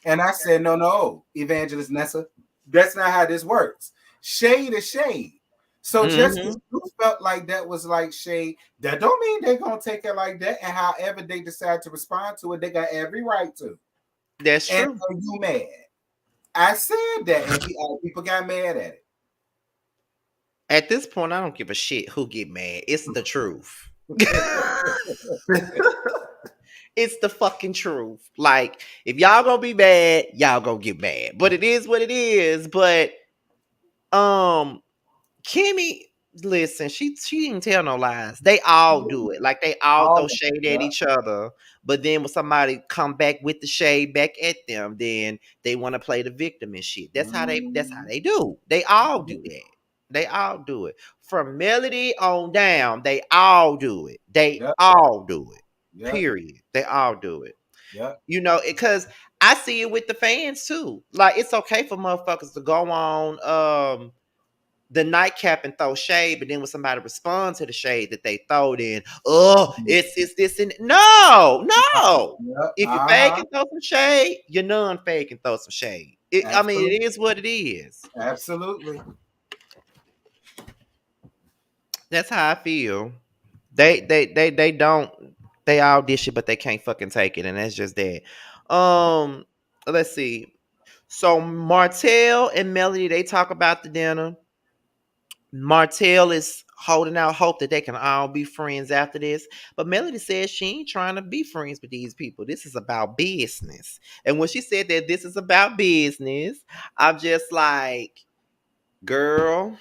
[SPEAKER 2] And I said, no, no, Evangelist Nessa, that's not how this works. Shade is shade. So just
[SPEAKER 1] Hmm.
[SPEAKER 2] because you felt like that was like shade, that don't mean they're gonna take it like that. And however they decide to respond to it, they got every right to.
[SPEAKER 1] That's
[SPEAKER 2] And
[SPEAKER 1] true.
[SPEAKER 2] are you mad? I said that, and people got mad at
[SPEAKER 1] At this point, I don't give a shit who get mad. It's the truth.
[SPEAKER 2] it.
[SPEAKER 1] It's the fucking truth. Like, if y'all gonna be mad, y'all gonna get mad. But it is what it is. But um Kimmy, listen, she didn't tell no lies. They all do it. Like they all throw
[SPEAKER 2] All of
[SPEAKER 1] shade
[SPEAKER 2] it.
[SPEAKER 1] at each other. But then when somebody come back with the shade back at them, then they want to play the victim and shit. That's how they do. They all do that. They all do it. From Melody on down, they all do it. They
[SPEAKER 2] Yep,
[SPEAKER 1] all do it.
[SPEAKER 2] yep,
[SPEAKER 1] Period. They all do it.
[SPEAKER 2] yep.
[SPEAKER 1] You know, because I see it with the fans too. Like it's okay for motherfuckers to go on the nightcap and throw shade, but then when somebody responds to the shade that they throw, then it's this and no, no.
[SPEAKER 2] Yep.
[SPEAKER 1] If you fake
[SPEAKER 2] Uh-huh.
[SPEAKER 1] and throw some shade, you're non-fake and throw some shade. I mean,
[SPEAKER 2] Absolutely.
[SPEAKER 1] it is what it is.
[SPEAKER 2] Absolutely.
[SPEAKER 1] That's how I feel. They don't. They all dish it, but they can't fucking take it, and that's just that. Let's see. So Martell and Melody, they talk about the dinner. Martell is holding out hope that they can all be friends after this. But Melody says she ain't trying to be friends with these people. This is about business. And when she said that this is about business, I'm just like, girl,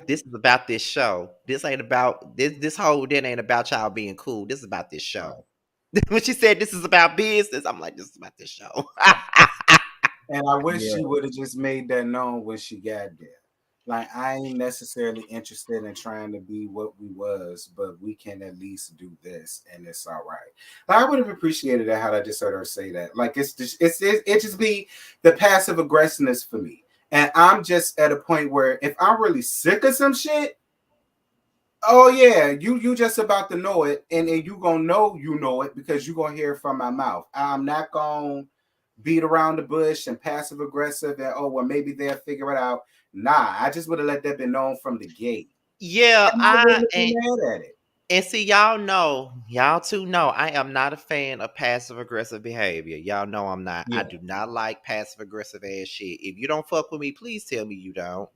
[SPEAKER 1] this is about this show. This ain't about this whole dinner ain't about y'all being cool. This is about this show. When she said this is about business, I'm like, this is about this show.
[SPEAKER 2] And I wish
[SPEAKER 3] Yeah.
[SPEAKER 2] she would have just made that known when she got there. Like I ain't necessarily interested in trying to be what we was, but we can at least do this, and it's all right. Like, I would have appreciated that how I just heard her say that. Like it's just it just be the passive aggressiveness for me, and I'm just at a point where if I'm really sick of some shit, oh yeah, you just about to know it, and you gonna know you know it because you gonna hear it from my mouth. I'm not gonna beat around the bush and passive aggressive and oh well maybe they'll figure it out. Nah, I just would have let that be known from the gate.
[SPEAKER 1] Yeah,
[SPEAKER 2] And I
[SPEAKER 1] I
[SPEAKER 2] wouldn't be
[SPEAKER 1] and
[SPEAKER 2] mad at it.
[SPEAKER 1] And see, y'all too know I am not a fan of passive aggressive behavior. Y'all know I'm not. I
[SPEAKER 2] Yeah.
[SPEAKER 1] do not like passive aggressive ass shit. If you don't fuck with me, please tell me you don't.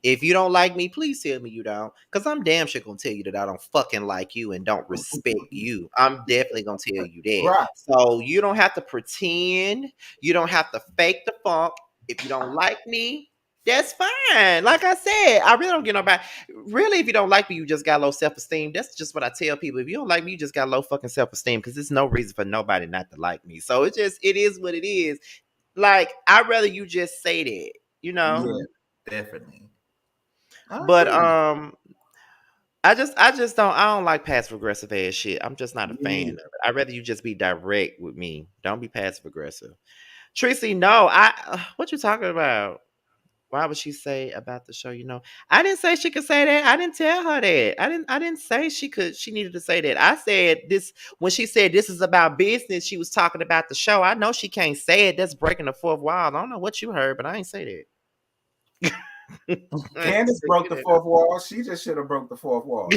[SPEAKER 1] If you don't like me, please tell me you don't. Cause I'm damn sure gonna tell you that I don't fucking like you and don't respect you. I'm definitely gonna tell you that.
[SPEAKER 2] Right.
[SPEAKER 1] So you don't have to pretend. You don't have to fake the funk. If you don't like me, that's fine. Like I said, I really don't get nobody. Really, if you don't like me, you just got low self esteem. That's just what I tell people. If you don't like me, you just got low fucking self esteem because there's no reason for nobody not to like me. So it is what it is. Like I'd rather you just say that, you know.
[SPEAKER 3] Yeah, definitely. I
[SPEAKER 1] But
[SPEAKER 3] agree.
[SPEAKER 1] I don't like passive aggressive ass shit. I'm just not a
[SPEAKER 2] Me
[SPEAKER 1] fan of
[SPEAKER 2] neither.
[SPEAKER 1] it. I'd rather you just be direct with me. Don't be passive aggressive. Tracy, no, what you talking about? Why would she say about the show? I didn't say she could say that. I didn't tell her that. I didn't say she needed to say that. I said this when she said this is about business, she was talking about the show. I know she can't say it. That's breaking the fourth wall. I don't know what you heard, but I ain't say that. I ain't
[SPEAKER 2] Candace
[SPEAKER 1] say
[SPEAKER 2] broke the
[SPEAKER 1] that.
[SPEAKER 2] fourth wall. She just should have broke the fourth wall.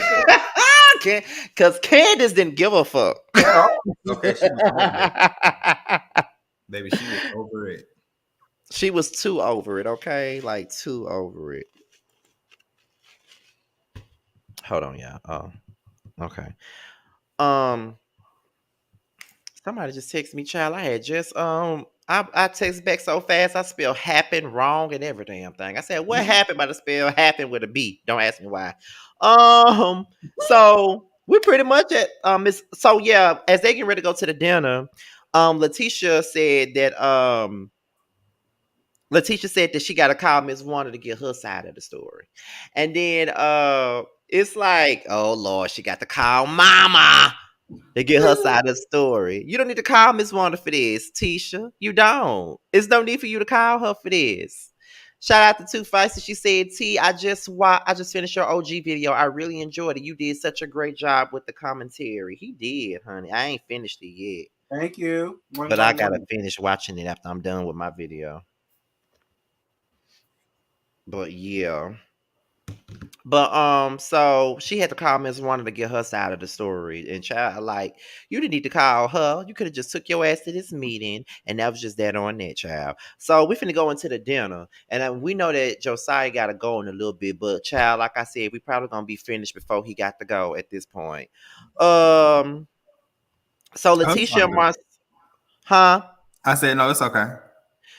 [SPEAKER 2] Shit.
[SPEAKER 1] Cause Candace didn't give a fuck.
[SPEAKER 2] At all.
[SPEAKER 3] Okay, she was over it. Baby, she was over it.
[SPEAKER 1] She was too over it, okay? Like too over it. Hold on, y'all. Oh, okay. Um, Somebody just texted me, child. I had just I text back so fast I spell happen wrong and every damn thing. I said, what happened by the spell happen with a B? Don't ask me why. So we're pretty much at so yeah, as they get ready to go to the dinner, Letitia said that Letitia said that she got to call Miss Wanda to get her side of the story. And then it's like, oh Lord, she got to call Mama to get her side of the story. You don't need to call Miss Wanda for this, Tisha. You don't. It's no need for you to call her for this. Shout out to Two Feisty. She said, T, I just finished your OG video. I really enjoyed it. You did such a great job with the commentary. He did, honey. I ain't finished it yet.
[SPEAKER 2] Thank you. One
[SPEAKER 1] But I
[SPEAKER 2] one
[SPEAKER 1] gotta
[SPEAKER 2] one.
[SPEAKER 1] finish watching it after I'm done with my video. But yeah. But so she had to call Miss Wanda to get her side of the story. And child, like, you didn't need to call her. You could have just took your ass to this meeting, and that was just that on that, child. So we finna go into the dinner, and we know that Josiah got to go in a little bit. But child, like I said, we probably gonna be finished before he got to go at this point. Um, so
[SPEAKER 3] Oh, it's
[SPEAKER 1] Letitia
[SPEAKER 3] all
[SPEAKER 1] and
[SPEAKER 3] good.
[SPEAKER 1] Mars, huh?
[SPEAKER 3] I said no, it's okay.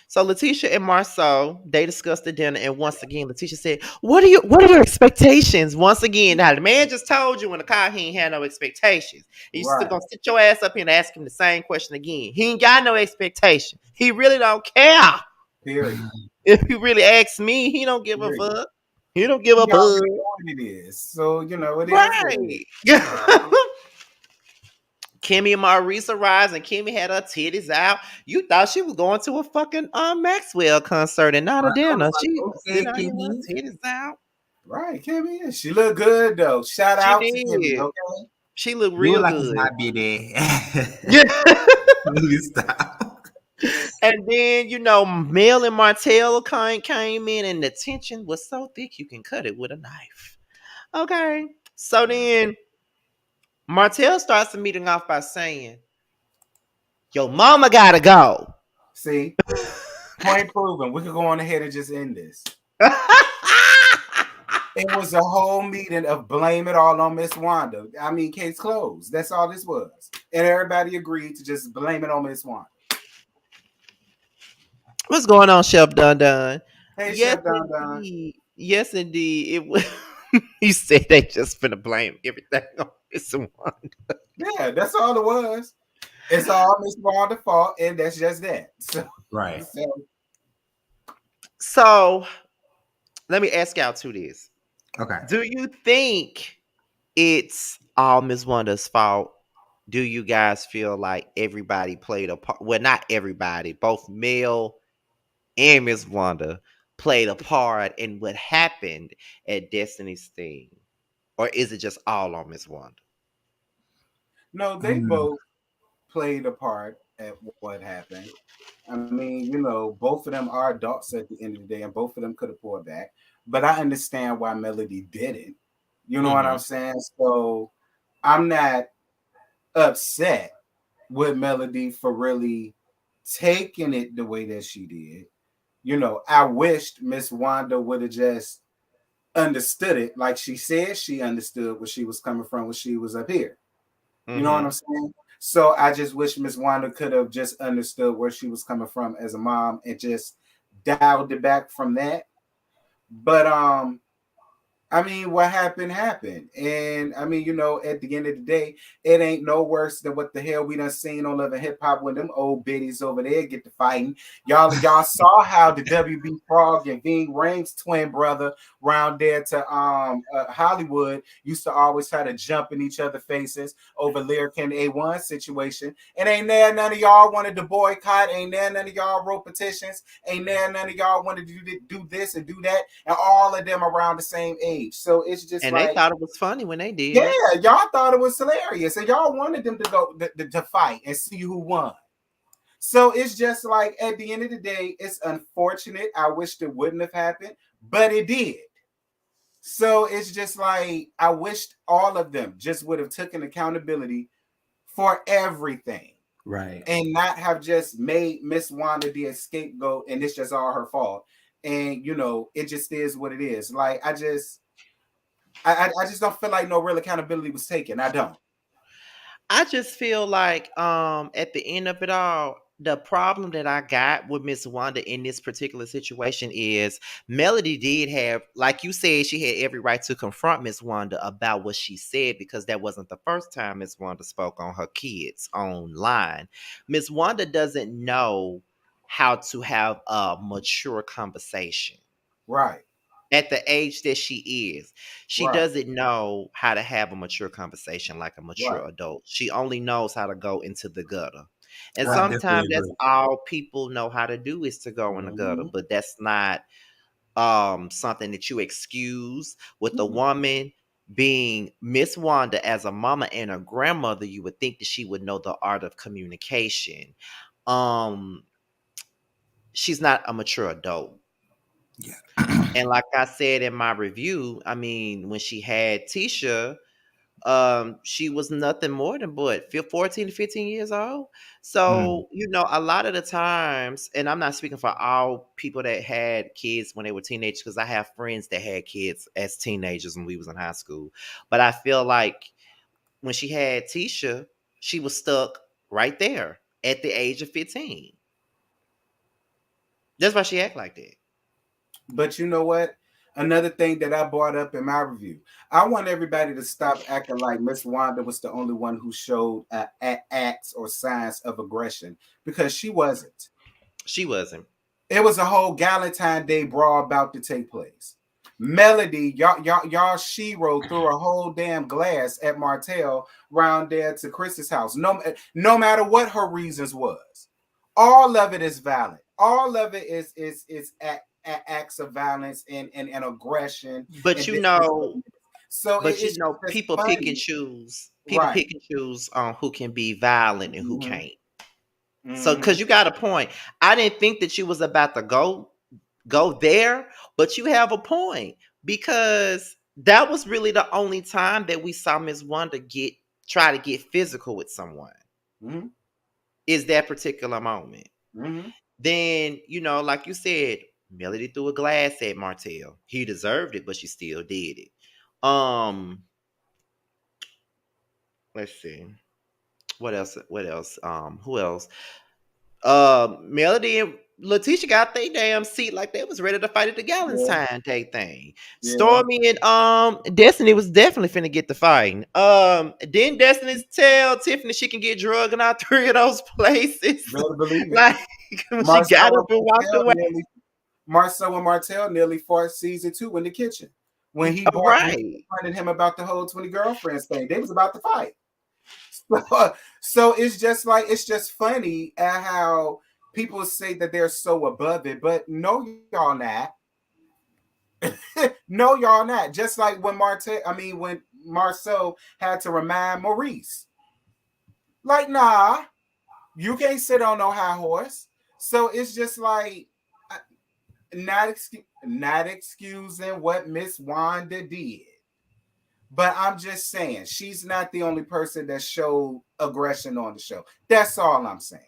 [SPEAKER 1] So Letitia and Marceau, they discussed the dinner, and once again, Letitia said, what are your expectations?" Once again, now the man just told you in the car he ain't had no expectations. You still
[SPEAKER 2] Right.
[SPEAKER 1] gonna sit your ass up here and ask him the same question again. He ain't got no expectation. He really don't care.
[SPEAKER 2] Period.
[SPEAKER 1] If you really ask me, he don't give a
[SPEAKER 2] Period.
[SPEAKER 1] fuck. He don't give a
[SPEAKER 2] He
[SPEAKER 1] fuck.
[SPEAKER 2] already know what it is. So, it is what it is.
[SPEAKER 1] Right. Kimmy and Maurice arrives, and Kimmy had her titties out. You thought she was going to a fucking Maxwell concert and not a
[SPEAKER 3] I was
[SPEAKER 1] dinner. She
[SPEAKER 3] like,
[SPEAKER 1] was sitting
[SPEAKER 3] okay,
[SPEAKER 1] out here with
[SPEAKER 3] Kimmy.
[SPEAKER 1] her titties out.
[SPEAKER 2] Right, Kimmy. She look good though. Shout
[SPEAKER 1] She
[SPEAKER 2] out to Kimmy,
[SPEAKER 1] did.
[SPEAKER 2] okay?
[SPEAKER 1] She looked
[SPEAKER 3] Do it
[SPEAKER 1] real
[SPEAKER 3] like it's
[SPEAKER 1] good.
[SPEAKER 3] not be
[SPEAKER 1] Yeah.
[SPEAKER 3] there. Please stop.
[SPEAKER 1] And then, Mel and Martell came in, and the tension was so thick you can cut it with a knife. Okay. So then Martell starts the meeting off by saying, "Yo, mama gotta go."
[SPEAKER 2] See, point proven. We could go on ahead and just end this. It was a whole meeting of blame it all on Miss Wanda. I mean, case closed. That's all this was. And everybody agreed to just blame it on Miss Wanda.
[SPEAKER 1] What's going on, Chef Dun Dun?
[SPEAKER 2] Hey,
[SPEAKER 1] Yes,
[SPEAKER 2] Chef Don Don.
[SPEAKER 1] indeed. Yes, indeed. It was. He said they just finna blame everything on Miss Wanda.
[SPEAKER 2] Yeah, that's all it was. It's all Miss Wanda's fault, and that's just that. So,
[SPEAKER 3] Right.
[SPEAKER 2] so
[SPEAKER 1] So let me ask y'all two this:
[SPEAKER 3] Okay.
[SPEAKER 1] do you think it's all Miss Wanda's fault? Do you guys feel like everybody played a part? Well, not everybody. Both Mel and Miss Wanda played a part in what happened at Destiny's thing, or is it just all on Miss Wanda?
[SPEAKER 2] no, they
[SPEAKER 3] Mm,
[SPEAKER 2] both played a part at what happened. I mean, both of them are adults at the end of the day, and both of them could have pulled back. But I understand why Melody didn't. You know what I'm
[SPEAKER 1] Mm-hmm.
[SPEAKER 2] saying? So I'm not upset with Melody for really taking it the way that she did. I wished Miss Wanda would have just understood it like she said she understood where she was coming from when she was up here. You know what
[SPEAKER 1] Mm-hmm.
[SPEAKER 2] I'm saying? So I just wish Miss Wanda could have just understood where she was coming from as a mom and just dialed it back from that. But I mean, what happened happened, and I mean, at the end of the day, it ain't no worse than what the hell we done seen on Love and Hip Hop when them old biddies over there get to fighting. Y'all saw how the WB Frog and Ving Rhames twin brother round there to Hollywood used to always try to jump in each other's faces over Lyric and A1 situation. And ain't there none of y'all wanted to boycott? Ain't there none of y'all wrote petitions? Ain't there none of y'all wanted to do this and do that? And all of them around the same age. So it's just
[SPEAKER 1] And they
[SPEAKER 2] like,
[SPEAKER 1] thought it was funny when they
[SPEAKER 2] yeah,
[SPEAKER 1] did it.
[SPEAKER 2] y'all thought it was hilarious, and y'all wanted them to go to fight and see who won. So it's just like at the end of the day, it's unfortunate. I wish it wouldn't have happened, but it did. So it's just like I wished all of them just would have taken accountability for everything
[SPEAKER 3] right.
[SPEAKER 2] and not have just made Miss Wanda the scapegoat and it's just all her fault. And it just is what it is. Like I just don't feel like no real accountability was taken. I don't.
[SPEAKER 1] I just feel like at the end of it all, the problem that I got with Miss Wanda in this particular situation is Melody did have, like you said, she had every right to confront Miss Wanda about what she said because that wasn't the first time Miss Wanda spoke on her kids online. Miss Wanda doesn't know how to have a mature conversation
[SPEAKER 2] Right,
[SPEAKER 1] at the age that she is. She
[SPEAKER 2] right,
[SPEAKER 1] doesn't know how to have a mature conversation like a
[SPEAKER 2] right.
[SPEAKER 1] mature adult. She only knows how to go into the gutter. And
[SPEAKER 3] I definitely
[SPEAKER 1] sometimes that's
[SPEAKER 3] agree.
[SPEAKER 1] all people know how to do is to go in the gutter,
[SPEAKER 2] Mm-hmm.
[SPEAKER 1] but that's not something that you excuse with the
[SPEAKER 2] Mm-hmm.
[SPEAKER 1] woman being Miss Wanda as a mama and a grandmother. You would think that she would know the art of communication. Um she's not a mature adult.
[SPEAKER 3] Yeah.
[SPEAKER 1] And like I said in my review, I mean, when she had Tisha, she was nothing more than what, 14 to 15 years old.
[SPEAKER 3] Mm.
[SPEAKER 1] So, a lot of the times, and I'm not speaking for all people that had kids when they were teenagers, because I have friends that had kids as teenagers when we was in high school. But I feel like when she had Tisha, she was stuck right there at the age of 15. That's why she act like that.
[SPEAKER 2] But you know what? Another thing that I brought up in my review, I want everybody to stop acting like Miss Wanda was the only one who showed acts or signs of aggression because she wasn't.
[SPEAKER 1] She wasn't.
[SPEAKER 2] It was a whole Galentine Day brawl about to take place. Melody, y'all, Shiro threw a whole damn glass at Martell round there to Chris's house. No matter what her reasons was, all of it is valid. All of it is acts of violence and aggression
[SPEAKER 1] But
[SPEAKER 2] and disrespect. So it's just
[SPEAKER 1] people pick and
[SPEAKER 2] funny,
[SPEAKER 1] choose. People
[SPEAKER 2] right?
[SPEAKER 1] pick and choose on who can be violent and who
[SPEAKER 2] Mm-hmm,
[SPEAKER 1] can't. So,
[SPEAKER 2] mm-hmm,
[SPEAKER 1] because you got a point, I didn't think that you was about to go there, but you have a point because that was really the only time that we saw Miss Wanda try to get physical with someone.
[SPEAKER 2] mm-hmm,
[SPEAKER 1] Is that particular moment?
[SPEAKER 2] mm-hmm.
[SPEAKER 1] Then like you said, Melody threw a glass at Martell. He deserved it, but she still did it. Um, let's see. What else? What else? Who else? Melody and Letitia got their damn seat like they was ready to fight at the
[SPEAKER 2] Yeah,
[SPEAKER 1] Galentine Day thing.
[SPEAKER 2] yeah.
[SPEAKER 1] Stormy and Destiny was definitely finna get the fighting. Didn't Destiny tell Tiffany she can get drugged in all three of those places?
[SPEAKER 2] Better believe it.
[SPEAKER 1] Like when she got
[SPEAKER 2] Marcel
[SPEAKER 1] up
[SPEAKER 2] and
[SPEAKER 1] and walked
[SPEAKER 2] Martell
[SPEAKER 1] away.
[SPEAKER 2] nearly Marcel nearly fought season 2 in the kitchen when he
[SPEAKER 1] Right.
[SPEAKER 2] confronted him about the whole 20 girlfriends thing. They was about to fight. So it's just funny at how people say that they're so above it, but no, y'all not. No, y'all not. Just like when Marcel had to remind Maurice, like, nah, you can't sit on no high horse. So it's just like not excusing what Miss Wanda did, but I'm just saying she's not the only person that showed aggression on the show. That's all I'm saying.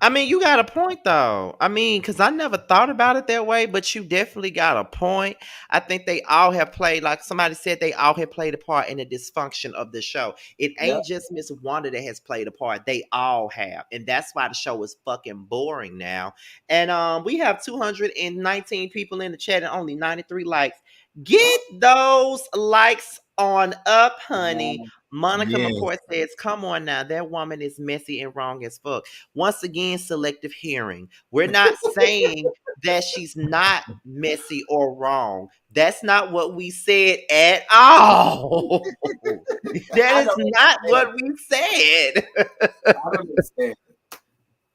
[SPEAKER 1] I mean, you got a point though. I mean, because I never thought about it that way, but you definitely got a point. I think they all have played, like somebody said, they all have played a part in the dysfunction of the show. It
[SPEAKER 2] Yep.
[SPEAKER 1] ain't just Miss Wanda that has played a part. They all have. And that's why the show is fucking boring now. And we have 219 people in the chat and only 93 likes. Get those likes on up, honey. Monica
[SPEAKER 3] Yes.
[SPEAKER 1] McCoy says, come on now, that woman is messy and wrong as fuck. Once again, selective hearing. We're not saying that she's not messy or wrong. That's not what we said at all. That
[SPEAKER 2] I
[SPEAKER 1] is
[SPEAKER 2] don't
[SPEAKER 1] not
[SPEAKER 2] understand.
[SPEAKER 1] what we said.
[SPEAKER 2] I don't understand.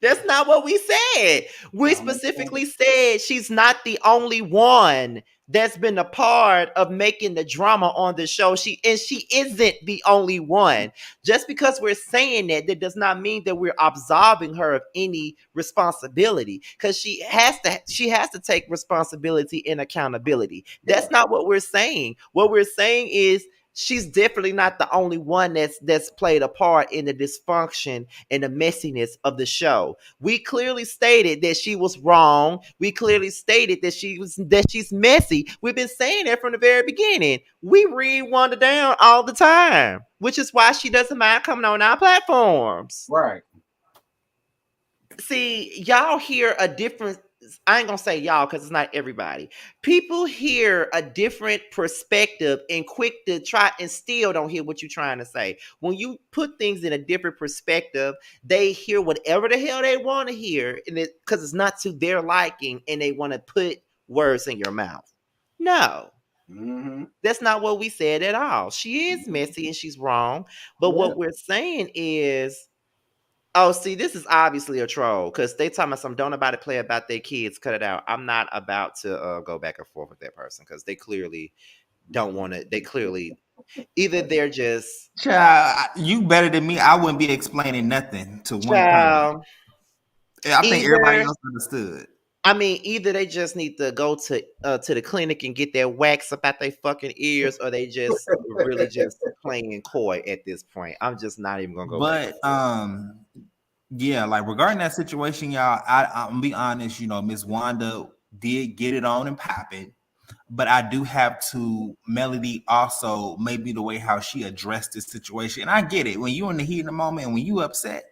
[SPEAKER 1] That's not what we said.
[SPEAKER 2] I
[SPEAKER 1] We
[SPEAKER 2] don't understand it.
[SPEAKER 1] specifically said she's not the only one that's been a part of making the drama on the show. She isn't the only one. Just because we're saying that does not mean that we're absolving her of any responsibility. Because she has to take responsibility and accountability.
[SPEAKER 2] Yeah.
[SPEAKER 1] That's not what we're saying. What we're saying is she's definitely not the only one that's played a part in the dysfunction and the messiness of the show. We clearly stated that she was wrong. We clearly stated that she's messy. We've been saying that from the very beginning. We read Wanda down all the time, which is why she doesn't mind coming on our platforms.
[SPEAKER 2] Right.
[SPEAKER 1] See, y'all hear a different, I ain't gonna say y'all because it's not everybody. People hear a different perspective and quick to try and still don't hear what you're trying to say. When you put things in a different perspective, they hear whatever the hell they want to hear, and it because it's not to their liking, and they want to put words in your mouth. No,
[SPEAKER 2] Mm-hmm.
[SPEAKER 1] that's not what we said at all. She is messy and she's wrong, but
[SPEAKER 2] Yeah.
[SPEAKER 1] what we're saying is, oh, see, this is obviously a troll because they talking about some don't nobody play about their kids. Cut it out. I'm not about to go back and forth with that person because they clearly don't want to. They clearly either they're just
[SPEAKER 3] Child, you better than me. I wouldn't be explaining nothing to one person.
[SPEAKER 1] child.
[SPEAKER 3] I think everybody
[SPEAKER 1] Either
[SPEAKER 3] else understood.
[SPEAKER 1] I mean, either they just need to go to the clinic and get their wax up out their fucking ears, or they just really just playing coy at this point. I'm just not even gonna go back and
[SPEAKER 3] But
[SPEAKER 1] forth.
[SPEAKER 3] yeah, like regarding that situation, y'all, I'm be honest, Miss Wanda did get it on and popping, but I do have to Melody also maybe the way how she addressed this situation. And I get it. When you in the heat of the moment and when you upset,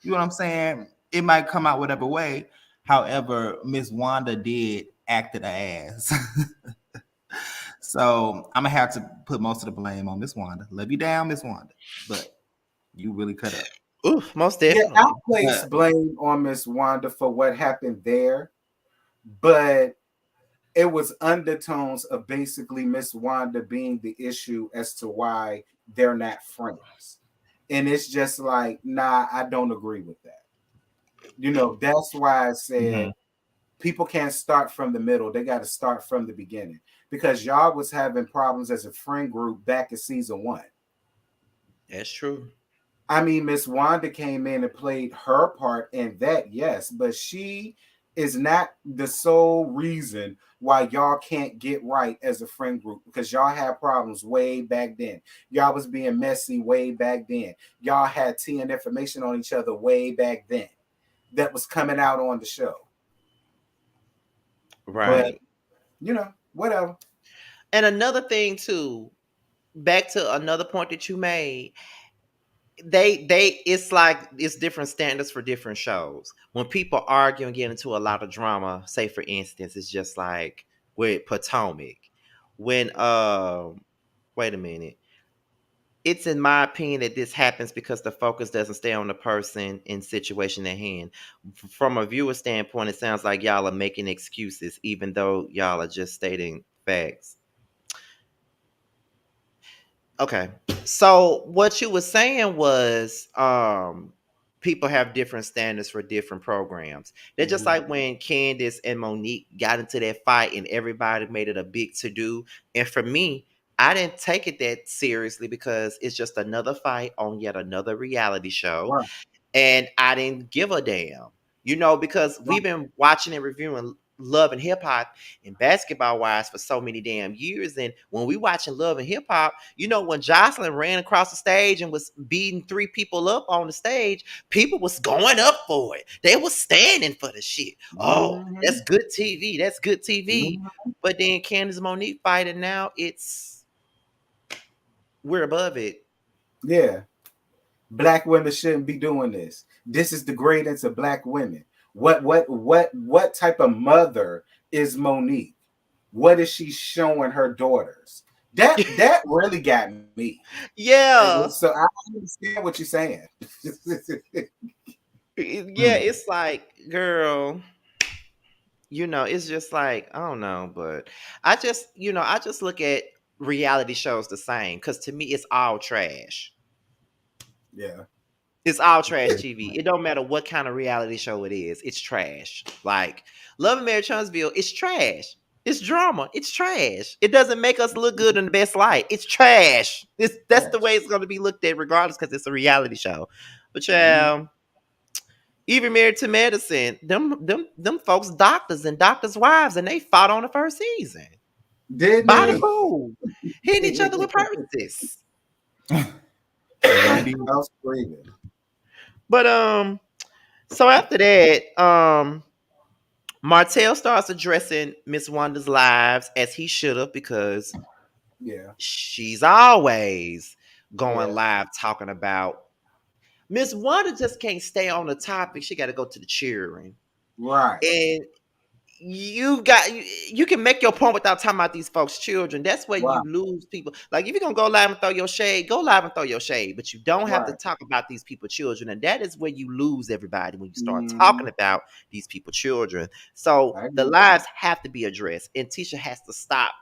[SPEAKER 3] you know what I'm saying? It might come out whatever way. However, Miss Wanda did act an ass. So I'm gonna have to put most of the blame on Miss Wanda. Love you down, Miss Wanda. But you really cut up.
[SPEAKER 1] Ooh, most
[SPEAKER 2] Yeah, I
[SPEAKER 1] definitely.
[SPEAKER 2] place
[SPEAKER 3] But
[SPEAKER 2] blame on Miss Wanda for what happened there, but it was undertones of basically Miss Wanda being the issue as to why they're not friends. And it's just like, nah, I don't agree with that. That's why I
[SPEAKER 3] mhm.
[SPEAKER 2] said people can't start from the middle. They got to start from the beginning because y'all was having problems as a friend group back in season one.
[SPEAKER 1] That's true.
[SPEAKER 2] I mean, Miss Wanda came in and played her part in that, yes, but she is not the sole reason why y'all can't get right as a friend group because y'all had problems way back then. Y'all was being messy way back then. Y'all had tea and information on each other way back then that was coming out on the show. But,
[SPEAKER 1] Right.
[SPEAKER 2] whatever.
[SPEAKER 1] And another thing too, back to another point that you made, they it's like it's different standards for different shows. When people argue and get into a lot of drama, say for instance, it's just like with Potomac. When wait a minute. It's in my opinion that this happens because the focus doesn't stay on the person and situation at hand. From a viewer standpoint, it sounds like y'all are making excuses, even though y'all are just stating facts. Okay. So what you were saying was people have different standards for different programs. They're just
[SPEAKER 2] Mhm.
[SPEAKER 1] like when Candace and Monique got into that fight and everybody made it a big to do. And for me, I didn't take it that seriously because it's just another fight on yet another reality show
[SPEAKER 2] Right,
[SPEAKER 1] and I didn't give a damn. Because
[SPEAKER 2] right.
[SPEAKER 1] we've been watching and reviewing Love and Hip Hop and basketball wise for so many damn years. And when we watching Love and Hip Hop, when Jocelyn ran across the stage and was beating three people up on the stage, people was going up for it. They was standing for the shit. Oh,
[SPEAKER 2] Mhm.
[SPEAKER 1] that's good TV. That's good TV.
[SPEAKER 2] Mhm.
[SPEAKER 1] But then Candace Monique fighting now, we're above it.
[SPEAKER 2] Yeah. Black women shouldn't be doing this. This is degrading to black women. What type of mother is Monique? What is she showing her daughters? That really got me.
[SPEAKER 1] Yeah.
[SPEAKER 2] So I understand what you're saying.
[SPEAKER 1] Yeah,
[SPEAKER 3] Mm.
[SPEAKER 1] it's like, girl, it's just like, I don't know, but I just look at reality shows the same because to me, it's all trash.
[SPEAKER 2] Yeah.
[SPEAKER 1] It's all trash TV. It don't matter what kind of reality show it is. It's trash. Like Love and Marriage Huntsville, it's trash. It's drama. It's trash. It doesn't make us look good in the best light. It's trash. That's the
[SPEAKER 2] Trash.
[SPEAKER 1] way it's going to be looked at, regardless, because it's a reality show. But
[SPEAKER 2] Mhm.
[SPEAKER 1] yeah, even Married to Medicine, them folks doctors and doctors' wives, and they fought on the first season.
[SPEAKER 2] Didn't
[SPEAKER 1] By the
[SPEAKER 2] he?
[SPEAKER 1] pool, hitting each other with purses.
[SPEAKER 3] They really
[SPEAKER 2] I
[SPEAKER 3] did.
[SPEAKER 2] was screaming.
[SPEAKER 1] But so after that, Martell starts addressing Miss Wanda's lives as he should have because
[SPEAKER 2] Yeah,
[SPEAKER 1] she's always going
[SPEAKER 2] yeah,
[SPEAKER 1] live talking about Miss Wanda just can't stay on the topic. She got to go to the cheering.
[SPEAKER 2] right,
[SPEAKER 1] And you can make your point without talking about these folks' children. That's where
[SPEAKER 2] right,
[SPEAKER 1] you lose people. Like if you're gonna go live and throw your shade, go live and throw your shade. But you don't have to
[SPEAKER 2] right.
[SPEAKER 1] talk about these people's children. And that is where you lose everybody when you start
[SPEAKER 2] Mm-hmm.
[SPEAKER 1] talking about these people's children. So
[SPEAKER 2] I
[SPEAKER 1] the
[SPEAKER 2] agree.
[SPEAKER 1] lives have to be addressed. And Tisha has to stop,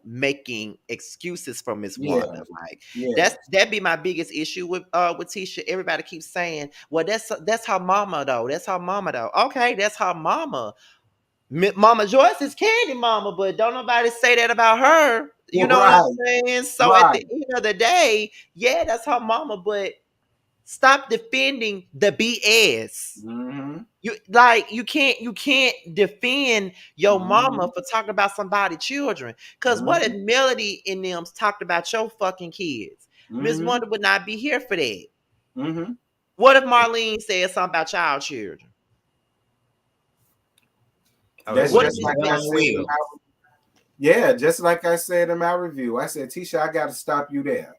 [SPEAKER 1] making excuses for Miss
[SPEAKER 2] Yeah,
[SPEAKER 1] Wanda. Like
[SPEAKER 2] yeah.
[SPEAKER 1] that'd be my biggest issue with Tisha. Everybody keeps saying, well, that's her mama though. That's her mama though. Okay, that's her mama. Mama Joyce is Candy Mama, but don't nobody say that about her. You know what I'm
[SPEAKER 2] Right,
[SPEAKER 1] saying? So at
[SPEAKER 2] right.
[SPEAKER 1] the end of the day, yeah, that's her mama, but stop defending the BS.
[SPEAKER 2] Mm-hmm.
[SPEAKER 1] You can't defend your
[SPEAKER 2] Mm-hmm.
[SPEAKER 1] mama for talking about somebody's children. Cause what if
[SPEAKER 2] Mm-hmm.
[SPEAKER 1] Melody and them talked about your fucking kids? Miss
[SPEAKER 2] Mm-hmm.
[SPEAKER 1] Wonder would not be here for that.
[SPEAKER 2] Mm-hmm.
[SPEAKER 1] What if Marlene said something about child children?
[SPEAKER 3] Oh, they
[SPEAKER 2] That's
[SPEAKER 1] What
[SPEAKER 3] would
[SPEAKER 1] if
[SPEAKER 3] have
[SPEAKER 2] just
[SPEAKER 3] been
[SPEAKER 2] like
[SPEAKER 1] Miss
[SPEAKER 2] I
[SPEAKER 3] going
[SPEAKER 2] said in
[SPEAKER 3] well.
[SPEAKER 2] my yeah, just like I said in my review. I said, Tisha, I got to stop you there.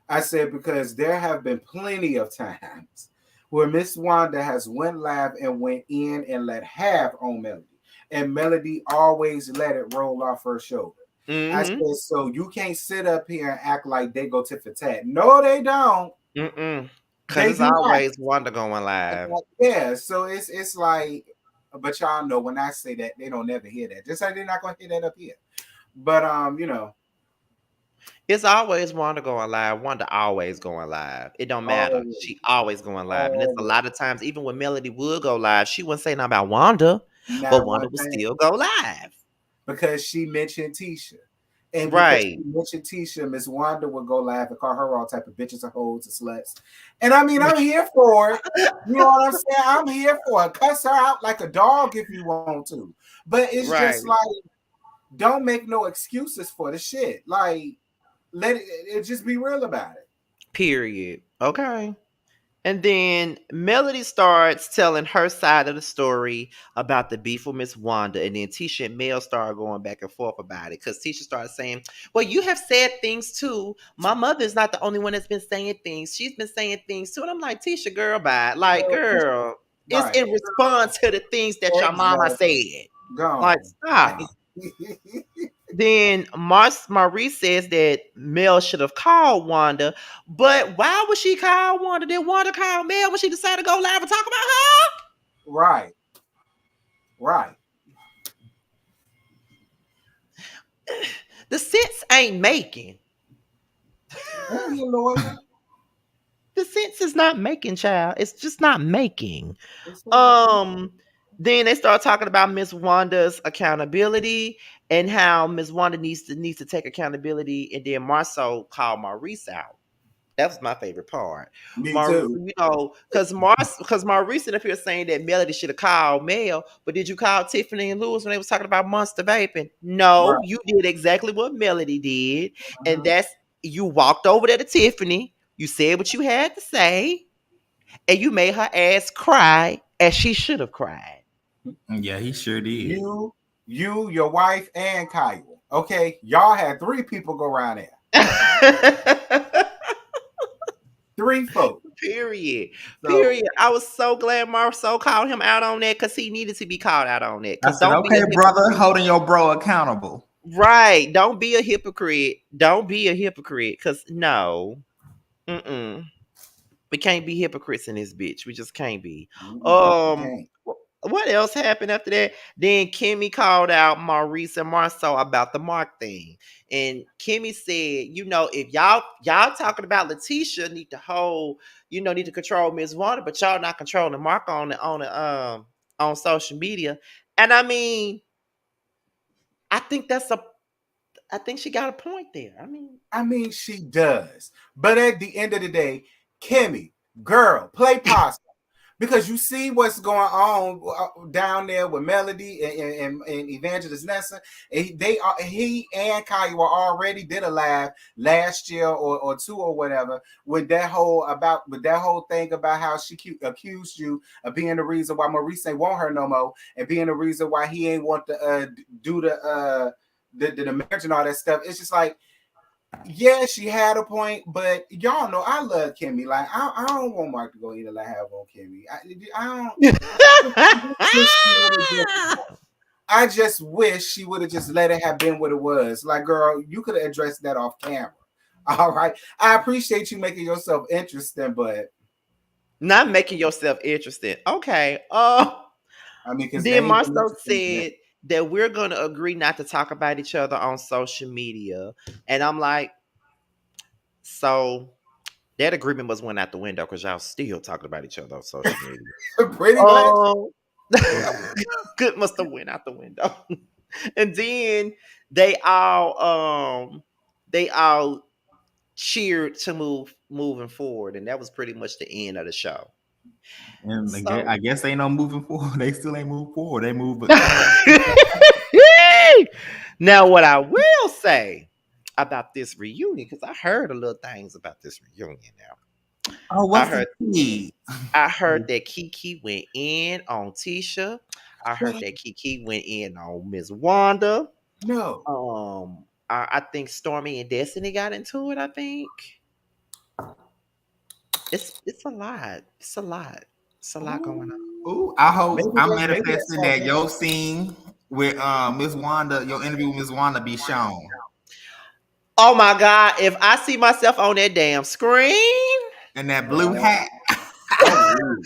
[SPEAKER 2] I said because there have been plenty of times where Miss Wanda has went live and went in and let have on Melody, and Melody always let it roll off her shoulder. I
[SPEAKER 1] Mm-hmm.
[SPEAKER 2] said, so you can't sit up here and act like they go tit for tat. No, they don't.
[SPEAKER 1] Mm-mm. Cause
[SPEAKER 2] They
[SPEAKER 1] it's
[SPEAKER 2] do not.
[SPEAKER 1] always Wanda going live.
[SPEAKER 2] Yeah, so it's like, but y'all know when I say that, they don't never hear that. Just like they're not gonna hear that up here. But
[SPEAKER 1] It's always Wanda going live. Wanda always going live. It don't matter.
[SPEAKER 2] always,
[SPEAKER 1] She always going live. And it's a
[SPEAKER 2] always,
[SPEAKER 1] lot of times, even when Melody would go live, she wouldn't say nothing about Wanda, but
[SPEAKER 2] not
[SPEAKER 1] Wanda
[SPEAKER 2] one
[SPEAKER 1] would
[SPEAKER 2] thing.
[SPEAKER 1] still go live.
[SPEAKER 2] Because she mentioned Tisha. And because she
[SPEAKER 1] Right.
[SPEAKER 2] mentioned Tisha, Miss Wanda would go live and call her all type of bitches and hoes and sluts. And I mean, I'm here for it. You know what I'm saying? I'm here for it. Cuss her out like a dog if you want to. But it's just
[SPEAKER 1] Right.
[SPEAKER 2] like, don't make no excuses for the shit. Like, let it just be real about it.
[SPEAKER 1] Period. Okay. And then Melody starts telling her side of the story about the beef with Miss Wanda. And then Tisha and Mel started going back and forth about it. Because Tisha started saying, well, you have said things too. My mother is not the only one that's been saying things. She's been saying things too. And I'm like, Tisha, girl, bye. Like, girl, it's
[SPEAKER 2] Right.
[SPEAKER 1] in response to the things that your mama
[SPEAKER 2] Exactly.
[SPEAKER 1] said. Like,
[SPEAKER 2] Gone.
[SPEAKER 1] stop. Then Marie says that Mel should have called Wanda, but why would she call Wanda? Did Wanda call Mel when she decided to go live and talk about
[SPEAKER 2] Right. Right.
[SPEAKER 1] her? The sense ain't making.
[SPEAKER 2] And your lawyer.
[SPEAKER 1] The sense is not making, child. It's just not making.
[SPEAKER 2] It's not.
[SPEAKER 1] Um, then they start talking about Miss Wanda's accountability and how Miss Wanda needs to take accountability, and then Marceau called Maurice out. That was my favorite part.
[SPEAKER 2] Me too.
[SPEAKER 1] Because Maurice up here saying that Melody should have called Mel, but did you call Tiffany and Lewis when they was talking about Monster Vaping?
[SPEAKER 2] Right.
[SPEAKER 1] No, you did exactly what Melody did, and
[SPEAKER 2] Uh-huh.
[SPEAKER 1] that's you walked over there to Tiffany, you said what you had to say, and you made her ass cry as she should have cried.
[SPEAKER 3] Yeah, he sure did.
[SPEAKER 2] Your wife, and Kyle. Okay, y'all had three people go around there. Three folks.
[SPEAKER 1] Period.
[SPEAKER 2] So
[SPEAKER 1] Period. I was so glad Marceau called him out on that because he needed to be called out on that.
[SPEAKER 3] I
[SPEAKER 1] Because
[SPEAKER 3] said,
[SPEAKER 1] don't be a
[SPEAKER 3] okay, brother,
[SPEAKER 1] hypocrite.
[SPEAKER 3] holding your bro accountable.
[SPEAKER 1] Right. Don't be a hypocrite. Don't be a hypocrite. Because no. Mm-mm. We can't be hypocrites in this bitch. We just can't be.
[SPEAKER 2] you
[SPEAKER 1] Um,
[SPEAKER 2] can't.
[SPEAKER 1] what else happened after that? Then Kimmy called out Maurice and Marceau about the Mark thing, and Kimmy said, if y'all talking about Letitia need to need to control Miss Wanda, but y'all not controlling Mark on social media. And I mean, I think I think she got a point there. I mean,
[SPEAKER 2] I mean, she does. But at the end of the day, Kimmy, girl, play possum. because you see what's going on down there with Melody and Evangelist Nessa. And he and Kaya were already did a live last year or two or whatever with that whole thing about how she accused you of being the reason why Maurice ain't want her no more and being the reason why he ain't want to do the marriage and all that stuff. It's just like, yeah, she had a point, but y'all know I love Kimmy. Like I don't want Mark to go in and have on Kimmy. I I just wish she would have just let it have been what it was. Like, girl, you could have addressed that off camera. All right. I appreciate you making yourself interesting, but
[SPEAKER 1] Not making yourself interested. Okay.
[SPEAKER 2] I mean, because they
[SPEAKER 1] Then
[SPEAKER 2] ain't been
[SPEAKER 1] Marcel
[SPEAKER 2] interesting today.
[SPEAKER 1] said that we're gonna agree not to talk about each other on social media. And I'm like, so that agreement must went out the window because y'all still talking about each other on social media.
[SPEAKER 2] Pretty much.
[SPEAKER 1] Oh, good must have went out the window. And then they all cheered to moving forward, and that was pretty much the end of the show.
[SPEAKER 3] And
[SPEAKER 1] So
[SPEAKER 3] I guess they ain't no moving forward. They still ain't moved forward. They move, but
[SPEAKER 1] now, what I will say about this reunion, because I heard a little things about this reunion. Now,
[SPEAKER 3] oh,
[SPEAKER 1] I
[SPEAKER 3] what's the
[SPEAKER 1] heard,
[SPEAKER 3] key?
[SPEAKER 1] I heard that Kiki went in on Tisha. I heard that Kiki went in on Miss Wanda.
[SPEAKER 2] No.
[SPEAKER 1] I think Stormy and Destiny got into it. I think it's a lot. It's a lot. It's a lot going on.
[SPEAKER 3] Ooh, I hope I'm
[SPEAKER 2] Maybe that's
[SPEAKER 3] manifesting
[SPEAKER 2] all
[SPEAKER 3] that
[SPEAKER 2] that.
[SPEAKER 3] your scene with Miss Wanda, your interview with Miss Wanda, be shown,
[SPEAKER 1] Oh my God! If I see myself on that damn screen,
[SPEAKER 3] and that blue hat.
[SPEAKER 2] Oh,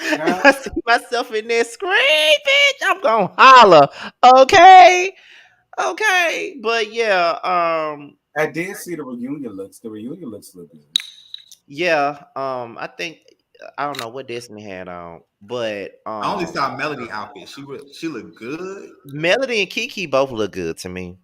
[SPEAKER 1] if
[SPEAKER 2] child.
[SPEAKER 1] I see myself in that screen, bitch, I'm gonna holler. Okay, okay, but yeah,
[SPEAKER 2] I did see the reunion looks. The reunion looks look good.
[SPEAKER 1] yeah, I think I don't know what Destiny had on, but
[SPEAKER 3] I only saw Melody outfit. She looked good.
[SPEAKER 1] Melody and Kiki both look good to me.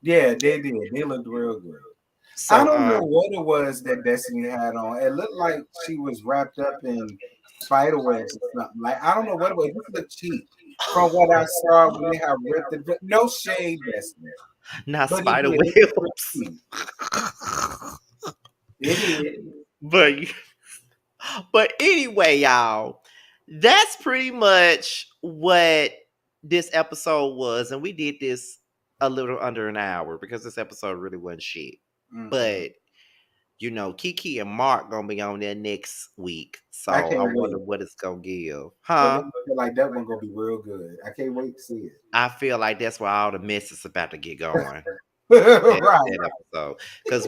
[SPEAKER 2] Yeah, they did. They looked real good. I
[SPEAKER 1] So
[SPEAKER 2] don't know what it was that Destiny had on. It looked like she was wrapped up in spider webs or something. Like I don't know what it was. It just looked cheap from what I saw when they have ripped it. No shade, Destiny,
[SPEAKER 1] not
[SPEAKER 2] but it
[SPEAKER 1] spider
[SPEAKER 2] did. It looked real
[SPEAKER 1] webs.
[SPEAKER 2] cheap. It did.
[SPEAKER 1] but but anyway, y'all, that's pretty much what this episode was, and we did this a little under an hour because this episode really wasn't shit.
[SPEAKER 2] Mm-mm.
[SPEAKER 1] But Kiki and Mark gonna be on there next week,
[SPEAKER 2] I
[SPEAKER 1] so I
[SPEAKER 2] can't
[SPEAKER 1] wonder
[SPEAKER 2] wait.
[SPEAKER 1] what it's gonna give,
[SPEAKER 2] That
[SPEAKER 1] huh?
[SPEAKER 2] make me feel like that one gonna be real good. I can't wait to see
[SPEAKER 1] I feel like that's where all the mess is about to get going.
[SPEAKER 2] it. Right.
[SPEAKER 1] That episode because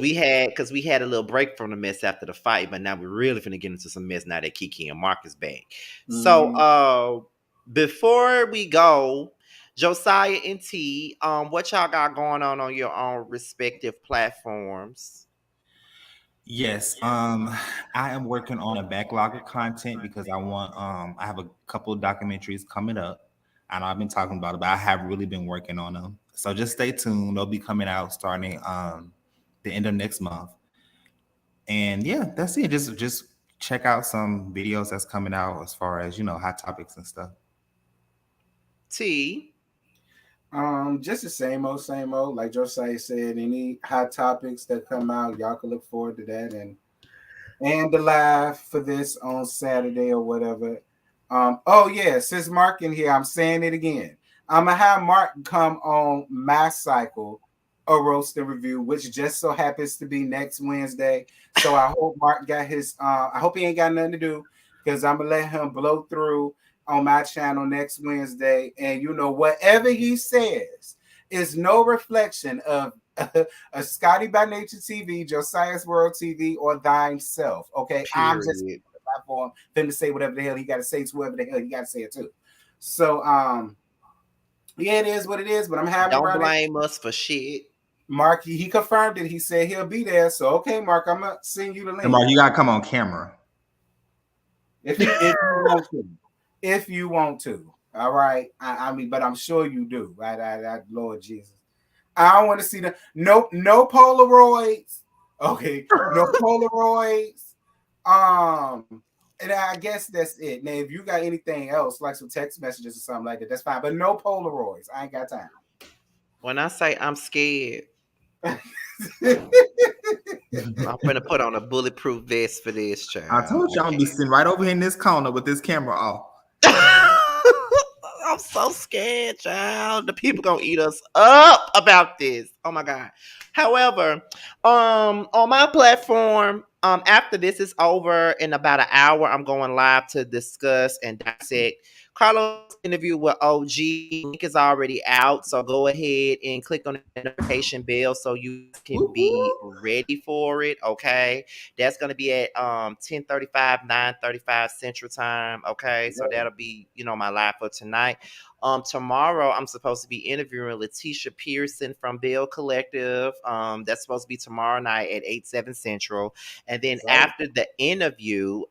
[SPEAKER 1] we had a little break from the mess after the fight, but now we're really finna get into some mess now that Kiki and Mark is back. So
[SPEAKER 2] Mm-hmm.
[SPEAKER 1] before we go, Josiah and T, what y'all got going on your own respective platforms?
[SPEAKER 3] Yes, I am working on a backlog of content because I have a couple of documentaries coming up. I know I've been talking about it, but I have really been working on them. So just stay tuned. They'll be coming out starting the end of next month. And yeah, that's it. Just check out some videos that's coming out as far as hot topics and stuff.
[SPEAKER 1] T.
[SPEAKER 2] Just the same old, same old. Like Josiah said, any hot topics that come out, y'all can look forward to that and the live for this on Saturday or whatever. Oh yeah, since Mark in here, I'm saying it again. I'm gonna have Mark come on my cycle, a roast and review, which just so happens to be next Wednesday. So I hope Mark got his. I hope he ain't got nothing to do because I'm gonna let him blow through on my channel next Wednesday, and whatever he says is no reflection of a Scotty by Nature TV, Josiah's World TV, or thine self. Okay, I'm just
[SPEAKER 1] Period.
[SPEAKER 2] a platform for him to say whatever the hell he got to say to whoever the hell he got to say it to. So, yeah, it is what it is. But I'm having
[SPEAKER 1] Don't
[SPEAKER 2] around it.
[SPEAKER 1] blame us for shit.
[SPEAKER 2] Mark, he confirmed it. He said he'll be there. So, okay, Mark, I'm gonna send you the
[SPEAKER 3] And
[SPEAKER 2] link
[SPEAKER 3] Mark, you gotta come on camera.
[SPEAKER 2] if you want to. If you want to, all right. I mean, but I'm sure you do, right? Lord Jesus. I don't want to see no Polaroids. Okay, no Polaroids. And I guess that's it. Now, if you got anything else, like some text messages or something like that, that's fine. But no Polaroids. I ain't got time.
[SPEAKER 1] When I say I'm scared, I'm gonna put on a bulletproof vest for this
[SPEAKER 3] I
[SPEAKER 1] child.
[SPEAKER 3] told you I'm gonna be sitting right over here in this corner with this camera off.
[SPEAKER 1] I'm so scared, child. The people gonna eat us up about this. Oh my god. However, on my platform, after this is over in about an hour, I'm going live to discuss and dissect Carlos' interview with OG. Link is already out, so go ahead and click on the notification bell so you can
[SPEAKER 3] Whoop,
[SPEAKER 1] be
[SPEAKER 3] whoop.
[SPEAKER 1] ready for it. Okay, that's gonna be at 10:35, 9:35 Central Time. Okay, so that'll be my live for tonight. Tomorrow I'm supposed to be interviewing Letitia Pearson from Bill Collective. That's supposed to be tomorrow night at 8/7 Central. And then
[SPEAKER 2] So,
[SPEAKER 1] after the interview,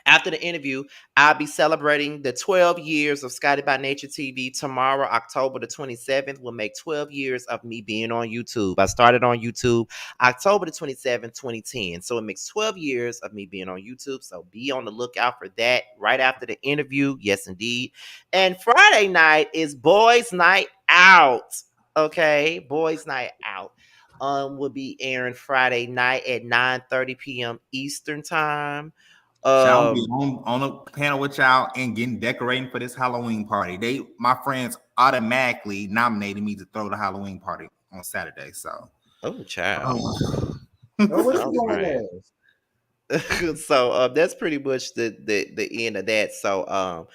[SPEAKER 1] after the interview, I'll be celebrating the 12 years of Scotty by Nature TV tomorrow, October the 27th. Will make 12 years of me being on YouTube. I started on YouTube October the 27th, 2010. So it makes 12 years of me being on YouTube. So be on the lookout for that right after the interview. Yes, indeed. And Friday night is Boys Night Out. Okay, Boys Night Out. Will be airing Friday night at 9:30 p.m. Eastern time.
[SPEAKER 3] Shall be
[SPEAKER 1] Um,
[SPEAKER 3] on a panel with y'all and getting decorating for this Halloween party. My friends automatically nominated me to throw the Halloween party on Saturday. So,
[SPEAKER 1] oh, child.
[SPEAKER 3] oh.
[SPEAKER 2] oh, what you
[SPEAKER 1] All right.
[SPEAKER 2] going as?
[SPEAKER 1] So that's pretty much the end of that. So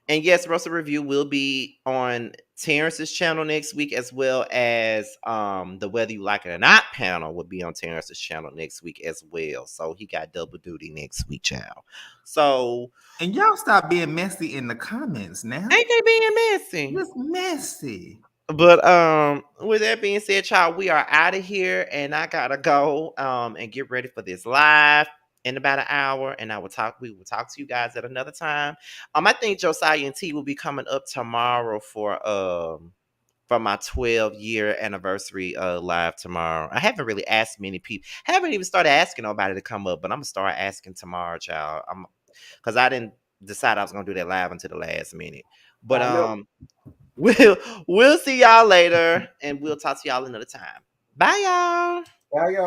[SPEAKER 1] and yes, Russell Review will be on Terrence's channel next week, as well as the Whether You Like It or Not panel will be on Terrence's channel next week as well. So he got double duty next week, child. So
[SPEAKER 3] And y'all stop being messy in the comments now.
[SPEAKER 1] ain't they being messy?
[SPEAKER 3] Just messy.
[SPEAKER 1] But with that being said, child, we are out of here and I gotta go and get ready for this live in about an hour. And we will talk to you guys at another time. I think Josiah and T will be coming up tomorrow for my 12-year anniversary live tomorrow. I haven't really asked many people. Haven't even started asking nobody to come up, but I'm gonna start asking tomorrow, child. I'm because I didn't decide I was gonna do that live until the last minute. But
[SPEAKER 2] I know.
[SPEAKER 1] we'll we'll see y'all later, and we'll talk to y'all another time. Bye, y'all.
[SPEAKER 2] Bye, y'all.